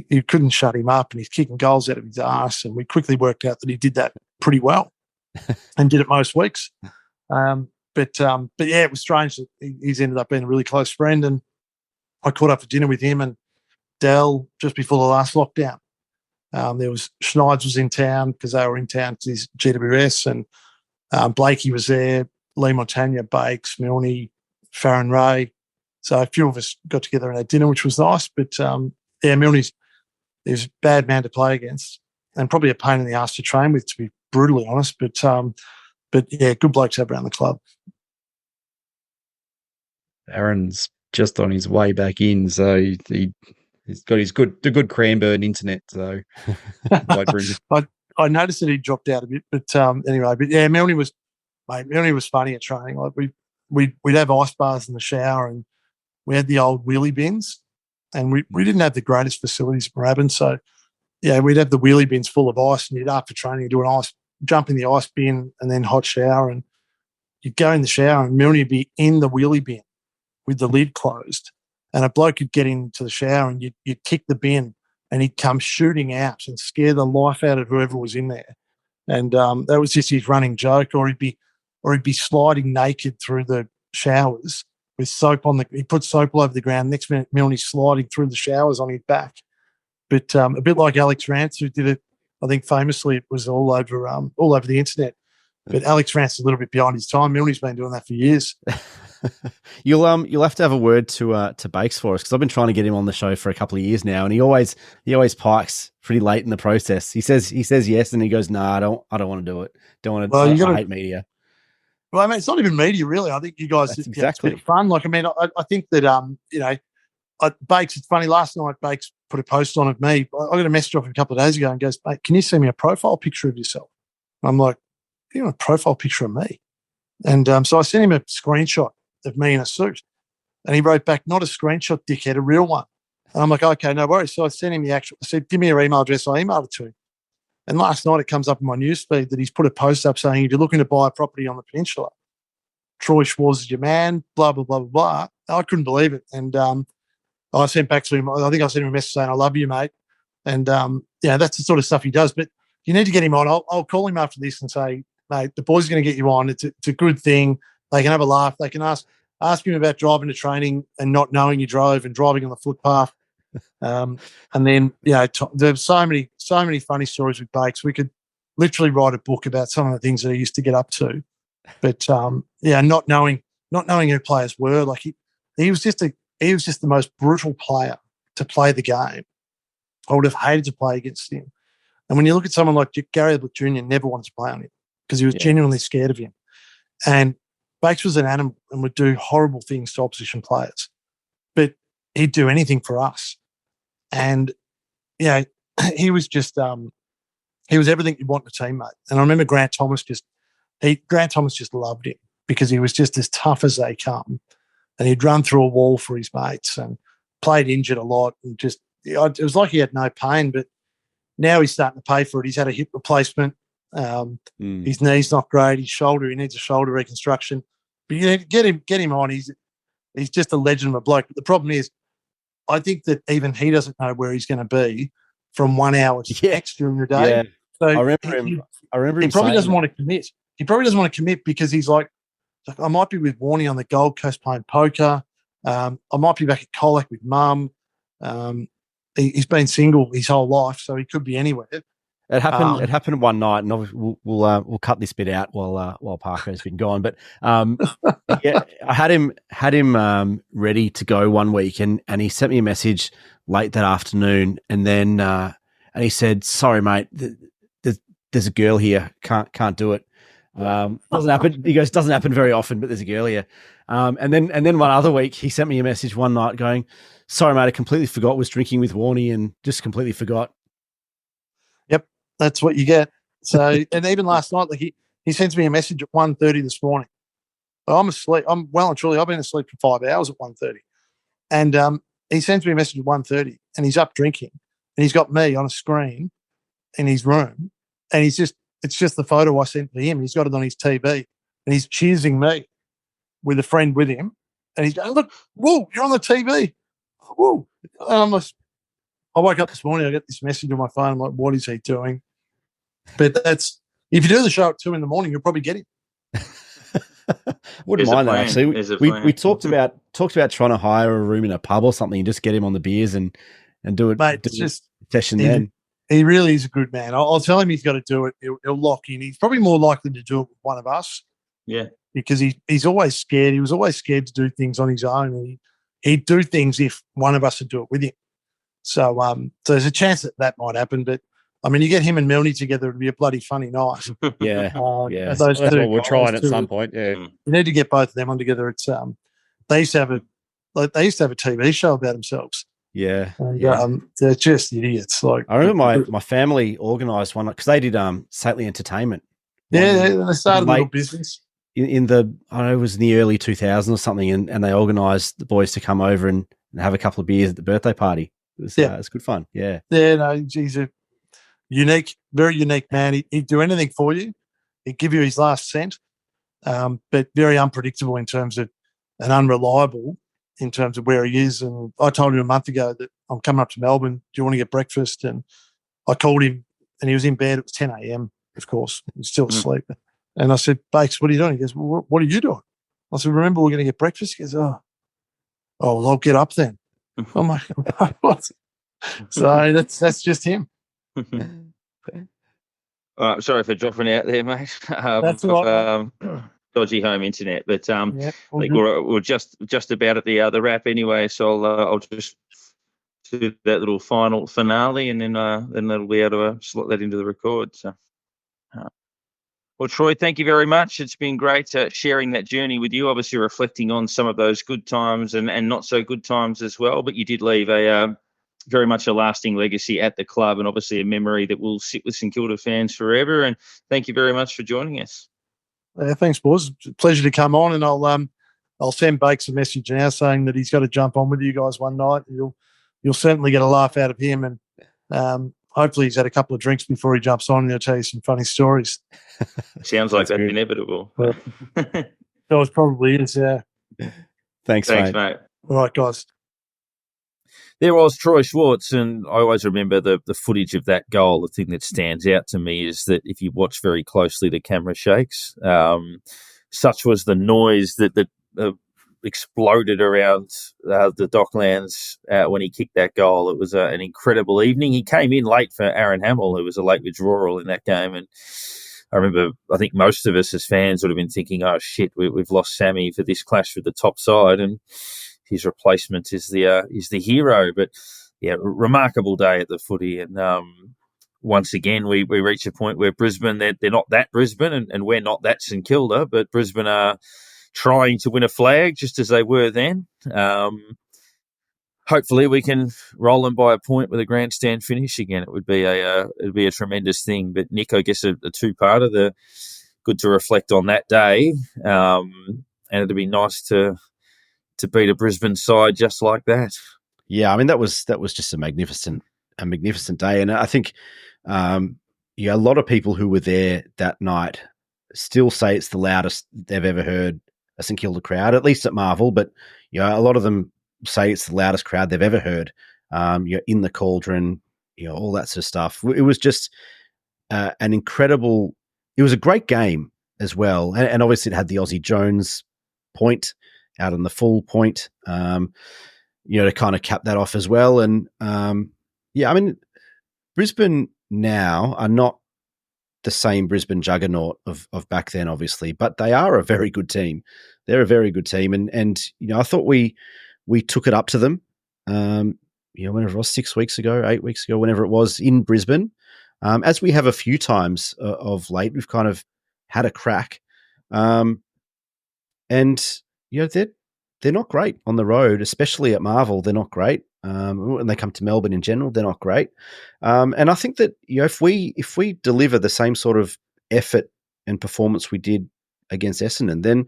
you couldn't shut him up, and he's kicking goals out of his arse. And we quickly worked out that he did that pretty well and did it most weeks. But it was strange that he's ended up being a really close friend. And I caught up for dinner with him and Dell just before the last lockdown. There was Schneids was in town because they were in town to his GWS, and Blakey was there, Lee Montagna, Bakes, Milne, Farron Ray. So a few of us got together and had dinner, which was nice. But Milne's he was a bad man to play against, and probably a pain in the ass to train with, to be brutally honest. But good bloke to have around the club. Aaron's just on his way back in, so he's got the good Cranbourne internet. So I noticed that he dropped out a bit, but anyway. But yeah, Milne was funny at training. Like we'd have ice bars in the shower, and we had the old wheelie bins, and we didn't have the greatest facilities in Moorabbin, so yeah, we'd have the wheelie bins full of ice, and you'd after training do an ice jump in the ice bin and then hot shower, and you'd go in the shower and Milne would be in the wheelie bin with the lid closed, and a bloke could get into the shower and you'd kick the bin and he'd come shooting out and scare the life out of whoever was in there. And that was just his running joke. Or he'd be sliding naked through the showers with soap he put soap all over the ground. Next minute, Milne's sliding through the showers on his back. But a bit like Alex Rance, who did it, I think famously, it was all over the internet. But Alex Rance is a little bit behind his time. Milne's been doing that for years. You'll have to have a word to Bakes for us, because I've been trying to get him on the show for a couple of years now, and he always pikes pretty late in the process. He says yes, and he goes, "Nah, I don't want to do it. Don't want to. Well, I hate media." Well, I mean, it's not even media, really. I think you guys, it's exactly a bit of fun. Like, I mean, I think that Bakes. It's funny. Last night, Bakes put a post on of me. I got a message off him a couple of days ago, and goes, "Mate, can you send me a profile picture of yourself?" I'm like, "You want a profile picture of me?" And so I sent him a screenshot of me in a suit, and he wrote back, "Not a screenshot, dickhead, a real one." And I'm like, "Okay, no worries." So I sent him I said, "Give me your email address." I emailed it to him. And last night it comes up in my newsfeed that he's put a post up saying, "If you're looking to buy a property on the peninsula, Troy Schwarze is your man, blah, blah, blah, blah, blah." I couldn't believe it. And I sent back to him, I think I sent him a message saying, "I love you, mate." And, that's the sort of stuff he does. But you need to get him on. I'll call him after this and say, mate, the boys are going to get you on. It's a good thing. They can have a laugh. They can ask him about driving to training and not knowing you drove and driving on the footpath. And then, there's so many funny stories with Bakes. We could literally write a book about some of the things that he used to get up to. But, not knowing who players were, like he was just the most brutal player to play the game. I would have hated to play against him. And when you look at someone like Gary Ablett Jr., never wanted to play on him because he was genuinely scared of him. And Bakes was an animal and would do horrible things to opposition players. But he'd do anything for us. And, he was just he was everything you want in a teammate. And I remember Grant Thomas just loved him because he was just as tough as they come. And he'd run through a wall for his mates and played injured a lot. And just, it was like he had no pain, but now he's starting to pay for it. He's had a hip replacement. His knee's not great. His shoulder, he needs a shoulder reconstruction. But you need to get him on. He's just a legend of a bloke. But the problem is, I think that even he doesn't know where he's going to be from 1 hour to next during the day. Yeah. So I remember him. He probably doesn't want to commit. He probably doesn't want to commit because he's like, I might be with Warnie on the Gold Coast playing poker. I might be back at Colac with Mum. He's been single his whole life, so he could be anywhere. It happened. It happened one night, and we'll cut this bit out while Parker's been gone. But I had him ready to go one week, and he sent me a message late that afternoon, and then and he said, "Sorry, mate, there's a girl here. Can't do it. Doesn't happen." He goes, "Doesn't happen very often, but there's a girl here." And then one other week, he sent me a message one night going, "Sorry, mate, I completely forgot. Was drinking with Warnie and just completely forgot." Yep, that's what you get. So, and even last night, like he sends me a message at 1:30 this morning. I'm asleep. I'm well and truly. I've been asleep for 5 hours at 1:30, and he sends me a message at 1:30, and he's up drinking, and he's got me on a screen in his room, and it's just the photo I sent to him. He's got it on his TV, and he's cheersing me with a friend with him, and he's going, "Look, whoa, you're on the TV, whoa!" And I woke up this morning, I got this message on my phone. I'm like, "What is he doing?" But that's, if you do the show at 2 a.m, you'll probably get him. Wouldn't mind that, actually. We talked about trying to hire a room in a pub or something and just get him on the beers and do it. Mate, it's just session then. He really is a good man. I'll tell him he's got to do it. He'll lock in. He's probably more likely to do it with one of us. Yeah. Because he's always scared. He was always scared to do things on his own. He'd do things if one of us would do it with him. So there's a chance that might happen. But, I mean, you get him and Milne together, it'd be a bloody funny night. Yeah. That's what we're trying at some point, yeah. You need to get both of them on together. It's they used to have a TV show about themselves. Yeah. They're just idiots. Like, I remember my family organised one because they did Sately Entertainment. Yeah, they started a little business. In the, I don't know, it was in the early 2000s or something, and they organised the boys to come over and have a couple of beers at the birthday party. It was good fun. Yeah. Yeah, no, he's a unique, very unique man. He'd do anything for you. He'd give you his last cent, but very unpredictable in terms of, and unreliable in terms of where he is. And I told him a month ago that I'm coming up to Melbourne. Do you want to get breakfast? And I called him, and he was in bed. It was 10 a.m, of course. He was still asleep. And I said, "Bakes, what are you doing?" He goes, "Well, what are you doing?" I said, "Remember, we're going to get breakfast." He goes, "Oh, well, I'll get up then." I'm like, "What?" So that's just him. Sorry for dropping out there, mate. That's all right. Dodgy home internet, but we're just about at the wrap anyway. So I'll just do that little final finale, and then that'll be able to slot that into the record. So. Well, Troy, thank you very much. It's been great sharing that journey with you, obviously reflecting on some of those good times and not so good times as well. But you did leave a very much a lasting legacy at the club, and obviously a memory that will sit with St Kilda fans forever. And thank you very much for joining us. Thanks, boys. Pleasure to come on, and I'll send Bakes a message now saying that he's got to jump on with you guys one night. You'll certainly get a laugh out of him, and hopefully he's had a couple of drinks before he jumps on, and he'll tell you some funny stories. Sounds like that's inevitable. Well, it probably is, yeah. Thanks, mate. All right, guys. There was Troy Schwarze, and I always remember the footage of that goal. The thing that stands out to me is that if you watch very closely, the camera shakes. Such was the noise that exploded around the Docklands when he kicked that goal. It was an incredible evening. He came in late for Aaron Hamill, who was a late withdrawal in that game, and I remember, I think most of us as fans would have been thinking, oh, shit, we've lost Sammy for this clash with the top side, and his replacement is the hero. But, yeah, remarkable day at the footy. And once again, we reach a point where Brisbane, they're not that Brisbane, and we're not that St Kilda, but Brisbane are trying to win a flag just as they were then. Hopefully we can roll them by a point with a grandstand finish again. It would be a tremendous thing. But Nick, I guess a two-parter. Good to reflect on that day, and it'd be nice to beat a Brisbane side just like that. Yeah, I mean that was just a magnificent day, and I think a lot of people who were there that night still say it's the loudest they've ever heard a St Kilda crowd, at least at Marvel. But a lot of them say it's the loudest crowd they've ever heard. You're in the cauldron, all that sort of stuff. It was just an incredible. It was a great game as well, and obviously it had the Aussie Jones point out on the full point, to kind of cap that off as well. And I mean, Brisbane now are not the same Brisbane juggernaut of back then, obviously, but they are a very good team. They're a very good team, and I thought we took it up to them, whenever it was 6 weeks ago, 8 weeks ago, whenever it was in Brisbane, as we have a few times of late. We've kind of had a crack, and they're not great on the road, especially at Marvel. They're not great. When they come to Melbourne in general, they're not great. And I think that if we deliver the same sort of effort and performance we did against Essendon, then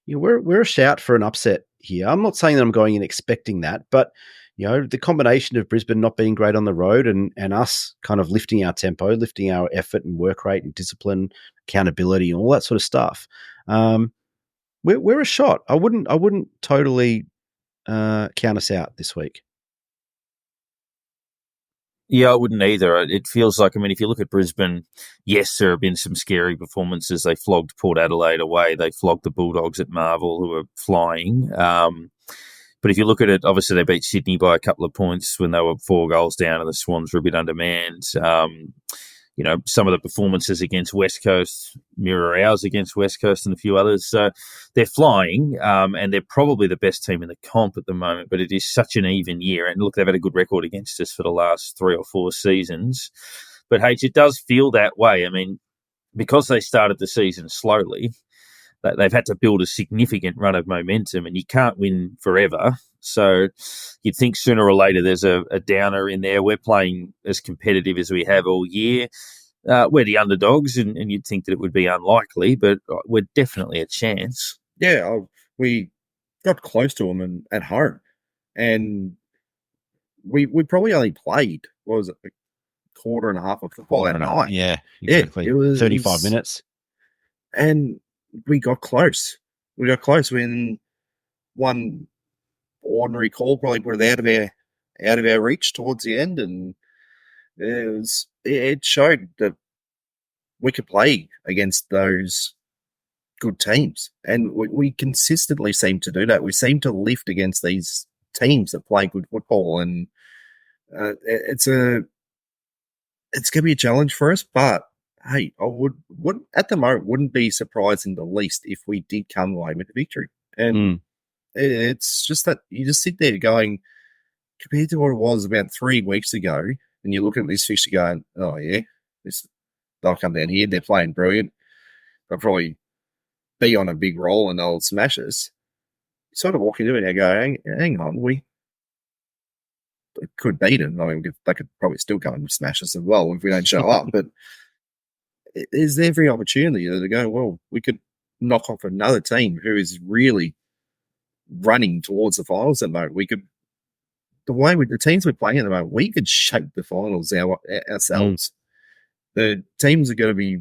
we're a shout for an upset here. I'm not saying that I'm going in expecting that, but the combination of Brisbane not being great on the road and us kind of lifting our tempo, lifting our effort and work rate and discipline, accountability, and all that sort of stuff. We're a shot. I wouldn't totally count us out this week. Yeah, I wouldn't either. It feels like, if you look at Brisbane, yes, there have been some scary performances. They flogged Port Adelaide away. They flogged the Bulldogs at Marvel, who were flying. But if you look at it, obviously they beat Sydney by a couple of points when they were 4 goals down and the Swans were a bit undermanned. Some of the performances against West Coast mirror ours against West Coast and a few others. So they're flying, and they're probably the best team in the comp at the moment, but it is such an even year. And look, they've had a good record against us for the last 3 or 4 seasons. But, H, it does feel that way. Because they started the season slowly, they've had to build a significant run of momentum, and you can't win forever. So you'd think sooner or later there's a downer in there. We're playing as competitive as we have all year. We're the underdogs, and you'd think that it would be unlikely, but we're definitely a chance. Yeah, we got close to them at home, and we probably only played, what was it, a quarter and a half of football that night. Yeah, exactly. Yeah, it was 35 minutes. And we got close. We got close when one ordinary call probably put it out of our reach towards the end, and it showed that we could play against those good teams, and we consistently seem to do that. We seem to lift against these teams that play good football, and it's going to be a challenge for us. But hey, I would at the moment wouldn't be surprised in the least if we did come away with a victory. And it's just that you just sit there going, compared to what it was about 3 weeks ago, and you look at this fixture going, oh yeah, they'll come down here, they're playing brilliant, they'll probably be on a big roll and they'll smash us. You sort of walk into it and you go, hang on, we could beat them. They could probably still come and smash us as well if we don't show up. But there's every opportunity to go, well, we could knock off another team who is really running towards the finals at the moment. We could, the way with the teams we're playing at the moment, we could shape the finals ourselves. The teams are going to be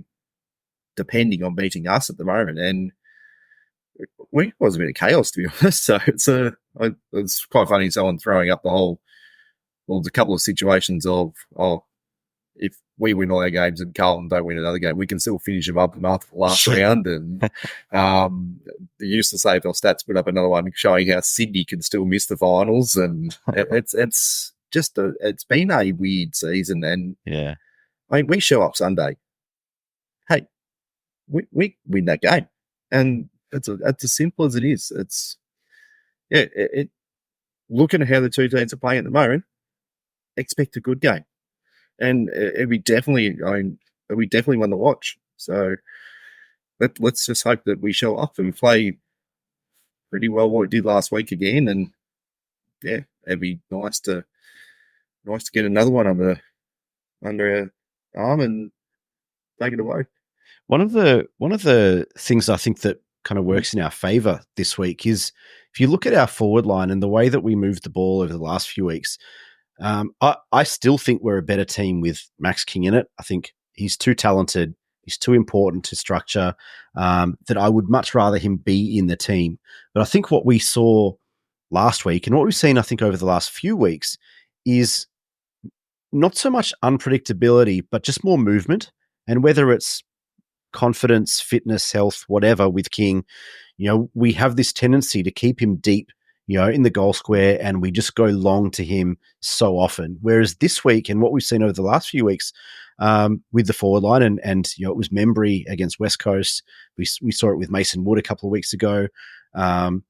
depending on beating us at the moment, and it was a bit of chaos, to be honest. So it's quite funny someone throwing up the whole well, there's a couple of situations of, if we win all our games and Carlton don't win another game, we can still finish them up after the last round. And they used to say if our stats put up another one showing how Sydney can still miss the finals. And it's been a weird season. And yeah, I mean, we show up Sunday. Hey, we win that game. And it's as simple as it is. It's, looking at how the two teams are playing at the moment, expect a good game. And we definitely won the watch. So let's just hope that we show up and play pretty well what we did last week again. And yeah, it'd be nice to get another one under our arm and take it away. One of the things I think that kind of works in our favour this week is if you look at our forward line and the way that we moved the ball over the last few weeks. I still think we're a better team with Max King in it. I think he's too talented. He's too important to structure, that I would much rather him be in the team. But I think what we saw last week and what we've seen, I think, over the last few weeks is not so much unpredictability, but just more movement. And whether it's confidence, fitness, health, whatever with King, we have this tendency to keep him deep, in the goal square, and we just go long to him so often. Whereas this week and what we've seen over the last few weeks with the forward line, and it was Membry against West Coast. We saw it with Mason Wood a couple of weeks ago. And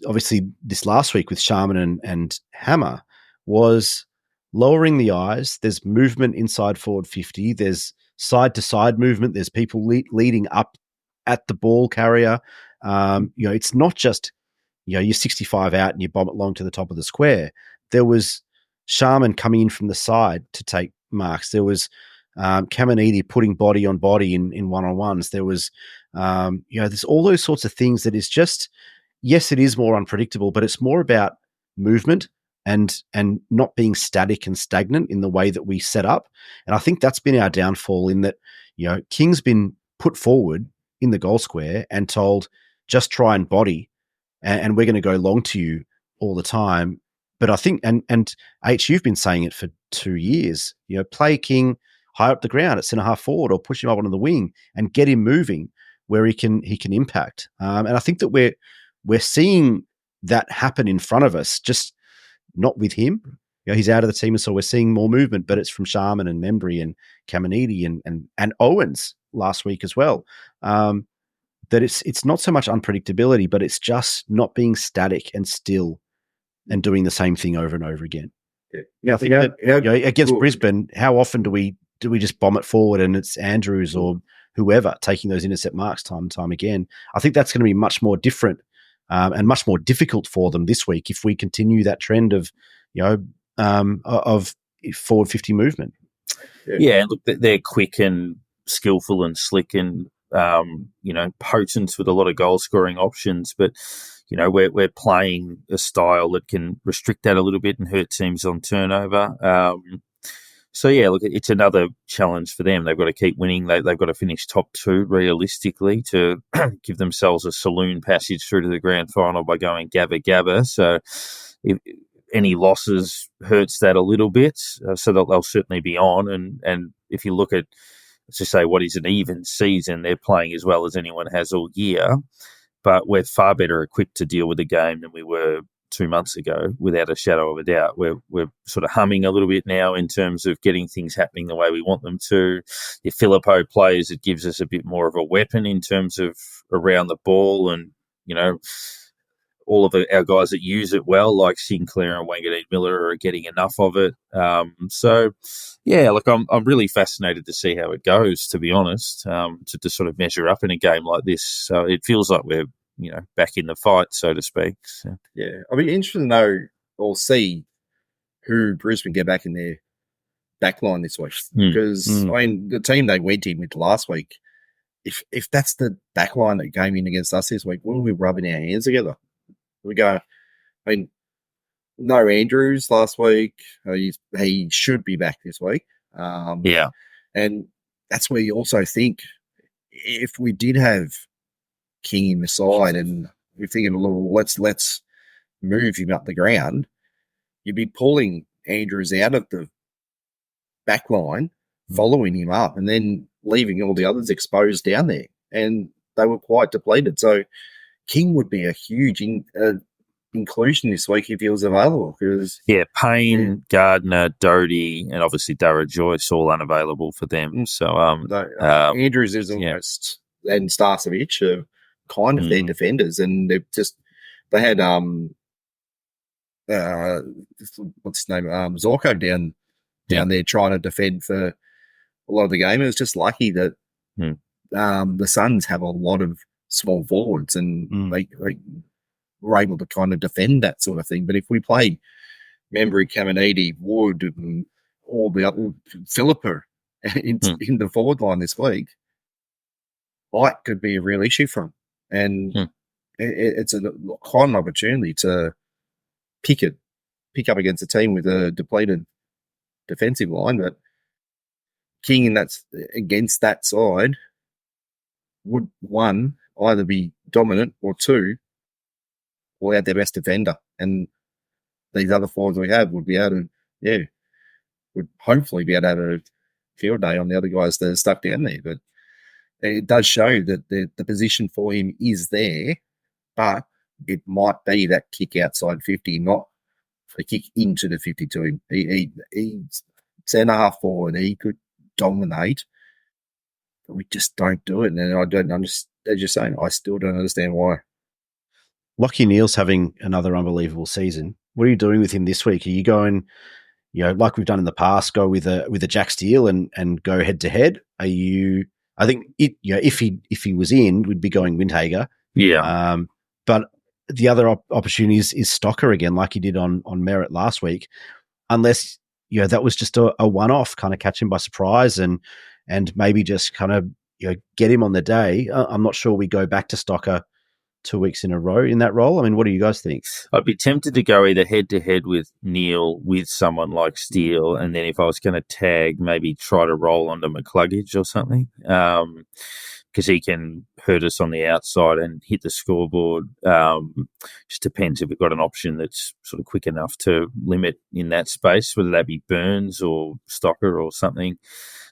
obviously this last week with Sharman and Hammer was lowering the eyes. There's movement inside forward 50. There's side-to-side movement. There's people leading up at the ball carrier. It's not just you're 65 out and you bomb it long to the top of the square. There was Sharman coming in from the side to take marks. There was Caminiti putting body on body in one-on-ones. There was, there's all those sorts of things that is just, yes, it is more unpredictable, but it's more about movement and not being static and stagnant in the way that we set up. And I think that's been our downfall in that, King's been put forward in the goal square and told, just try and body, and we're going to go long to you all the time. But I think, and H, you've been saying it for 2 years, play King high up the ground at centre half forward or push him up onto the wing and get him moving where he can impact. And I think that we're seeing that happen in front of us, just not with him. He's out of the team, and so we're seeing more movement, but it's from Sharman and Membry and Caminiti and Owens last week as well. That it's not so much unpredictability, but it's just not being static and still and doing the same thing over and over again. Yeah, I think that against Brisbane, how often do we just bomb it forward and it's Andrews or whoever taking those intercept marks time and time again? I think that's going to be much more different and much more difficult for them this week if we continue that trend of forward 50 movement. Yeah, look, they're quick and skillful and slick and potent with a lot of goal scoring options, but we're playing a style that can restrict that a little bit and hurt teams on turnover. So yeah, look, it's another challenge for them. They've got to keep winning. They've got to finish top 2 realistically to give themselves a saloon passage through to the grand final by going gabba. So if any losses hurts that a little bit. So they'll certainly be on. And if you look at, let's just say, what is an even season, they're playing as well as anyone has all year. But we're far better equipped to deal with the game than we were 2 months ago, without a shadow of a doubt. We're sort of humming a little bit now in terms of getting things happening the way we want them to. If Filippo plays, it gives us a bit more of a weapon in terms of around the ball, and all of our guys that use it well, like Sinclair and Wanganeen Miller, are getting enough of it. So, yeah, look, I'm really fascinated to see how it goes, to be honest, to sort of measure up in a game like this. So it feels like we're, back in the fight, so to speak. So. Yeah, I'll be interested to know or see who Brisbane get back in their backline this week. Because, the team they went in with last week, if that's the backline that came in against us this week, what are we rubbing our hands together? We go, no Andrews last week. He should be back this week. Yeah. And that's where you also think, if we did have King in the side and we're thinking, let's move him up the ground, you'd be pulling Andrews out of the back line, following him up, and then leaving all the others exposed down there. And they were quite depleted. So King would be a huge inclusion this week if he was available. Because Payne, Gardner, Doty, and obviously Dara Joyce all unavailable for them. So Andrews is almost and Starcevic are kind of their defenders, and they had what's his name, Zorko down there trying to defend for a lot of the game. It was just lucky that the Suns have a lot of small forwards, and they were able to kind of defend that sort of thing. But if we play Membry, Caminiti, Wood, and all the other Philippa in the forward line this week, height could be a real issue for him. And it's a kind of opportunity to pick up against a team with a depleted defensive line. But King against that side would, one, either be dominant, or two, pull out their best defender. And these other forwards we have would be able to, would hopefully be able to have a field day on the other guys that are stuck down there. But it does show that the position for him is there, but it might be that kick outside 50, not a kick into the 52. He's centre half forward. He could dominate, but we just don't do it. And I don't understand. As you're saying, I still don't understand why. Lachie Neale's having another unbelievable season. What are you doing with him this week? Are you going, like we've done in the past, go with a Jack Steele and go head to head? Are you? I think if he was in, we'd be going Windhager. Yeah. But the other opportunity is Stocker again, like he did on Merritt last week, unless that was just a one-off, kind of catch him by surprise and maybe just kind of get him on the day. I'm not sure we go back to Stocker 2 weeks in a row in that role. I mean, what do you guys think? I'd be tempted to go either head-to-head with Neale with someone like Steele, and then if I was going to tag, maybe try to roll onto McCluggage or something, because he can hurt us on the outside and hit the scoreboard. Just depends if we've got an option that's sort of quick enough to limit in that space, whether that be Burns or Stocker or something.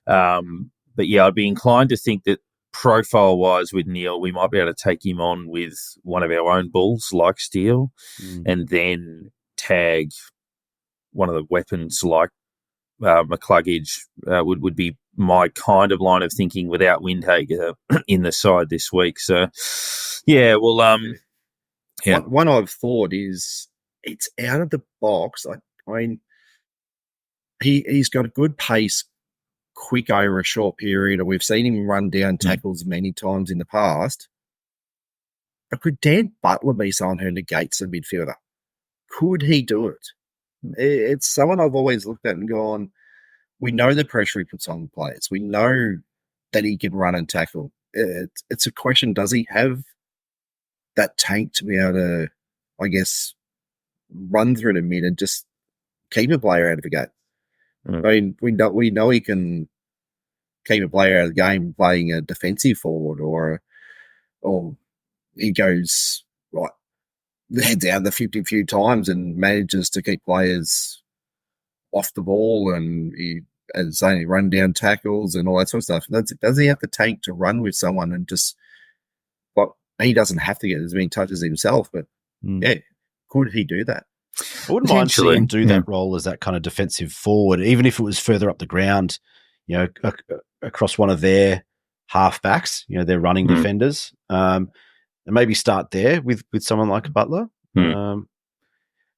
But I'd be inclined to think that profile-wise with Neale, we might be able to take him on with one of our own bulls like Steele, and then tag one of the weapons like McCluggage would be my kind of line of thinking without Windhager in the side this week. So, One I've thought is it's out of the box. I mean, he's got a good pace, quick over a short period, or we've seen him run down tackles many times in the past. But could Dan Butler be someone who negates a midfielder? Could he do it? It's someone I've always looked at and gone, we know the pressure he puts on players. We know that he can run and tackle. It's a question, does he have that tank to be able to, I guess, run through the mid and just keep a player out of the game? I mean, we know he can keep a player out of the game playing a defensive forward, or he goes heads out the 50 few times and manages to keep players off the ball, and he run down tackles and all that sort of stuff. Does he have the tank to run with someone and just he doesn't have to get as many touches himself, but could he do that? I wouldn't mind seeing him do that role as that kind of defensive forward, even if it was further up the ground, across one of their halfbacks, their running defenders, and maybe start there with someone like Butler. I don't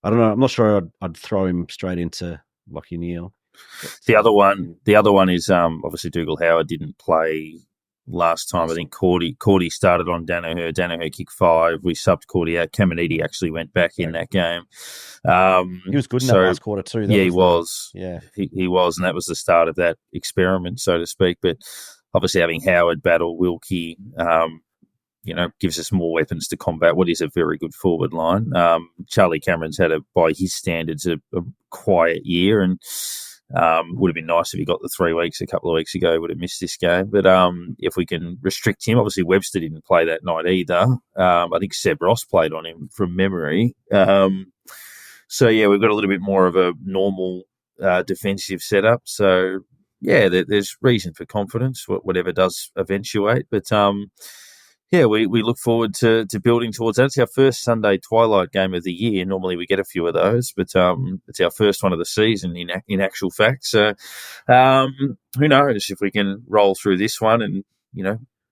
know. I'm not sure I'd throw him straight into Lachie Neale. The other one is obviously Dougal Howard didn't play last time. I think Cordy started on Danaher. Danaher kicked 5. We subbed Cordy out. Caminiti actually went back in that game. He was good in that last quarter too. He was. He was, and that was the start of that experiment, so to speak. But obviously having Howard battle Wilkie, gives us more weapons to combat what is a very good forward line. Charlie Cameron's had, by his standards, a quiet year, and would have been nice if he got the 3 weeks a couple of weeks ago. Would have missed this game. But if we can restrict him, obviously Webster didn't play that night either. I think Seb Ross played on him from memory. So, yeah, we've got a little bit more of a normal defensive setup. So, yeah, there's reason for confidence, whatever does eventuate. But, yeah, we look forward to building towards that. It's our first Sunday twilight game of the year. Normally we get a few of those, but it's our first one of the season in actual fact. So who knows if we can roll through this one and,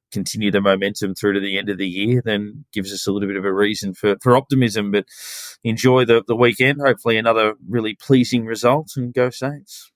continue the momentum through to the end of the year, then gives us a little bit of a reason for optimism. But enjoy the weekend. Hopefully another really pleasing result, and go Saints.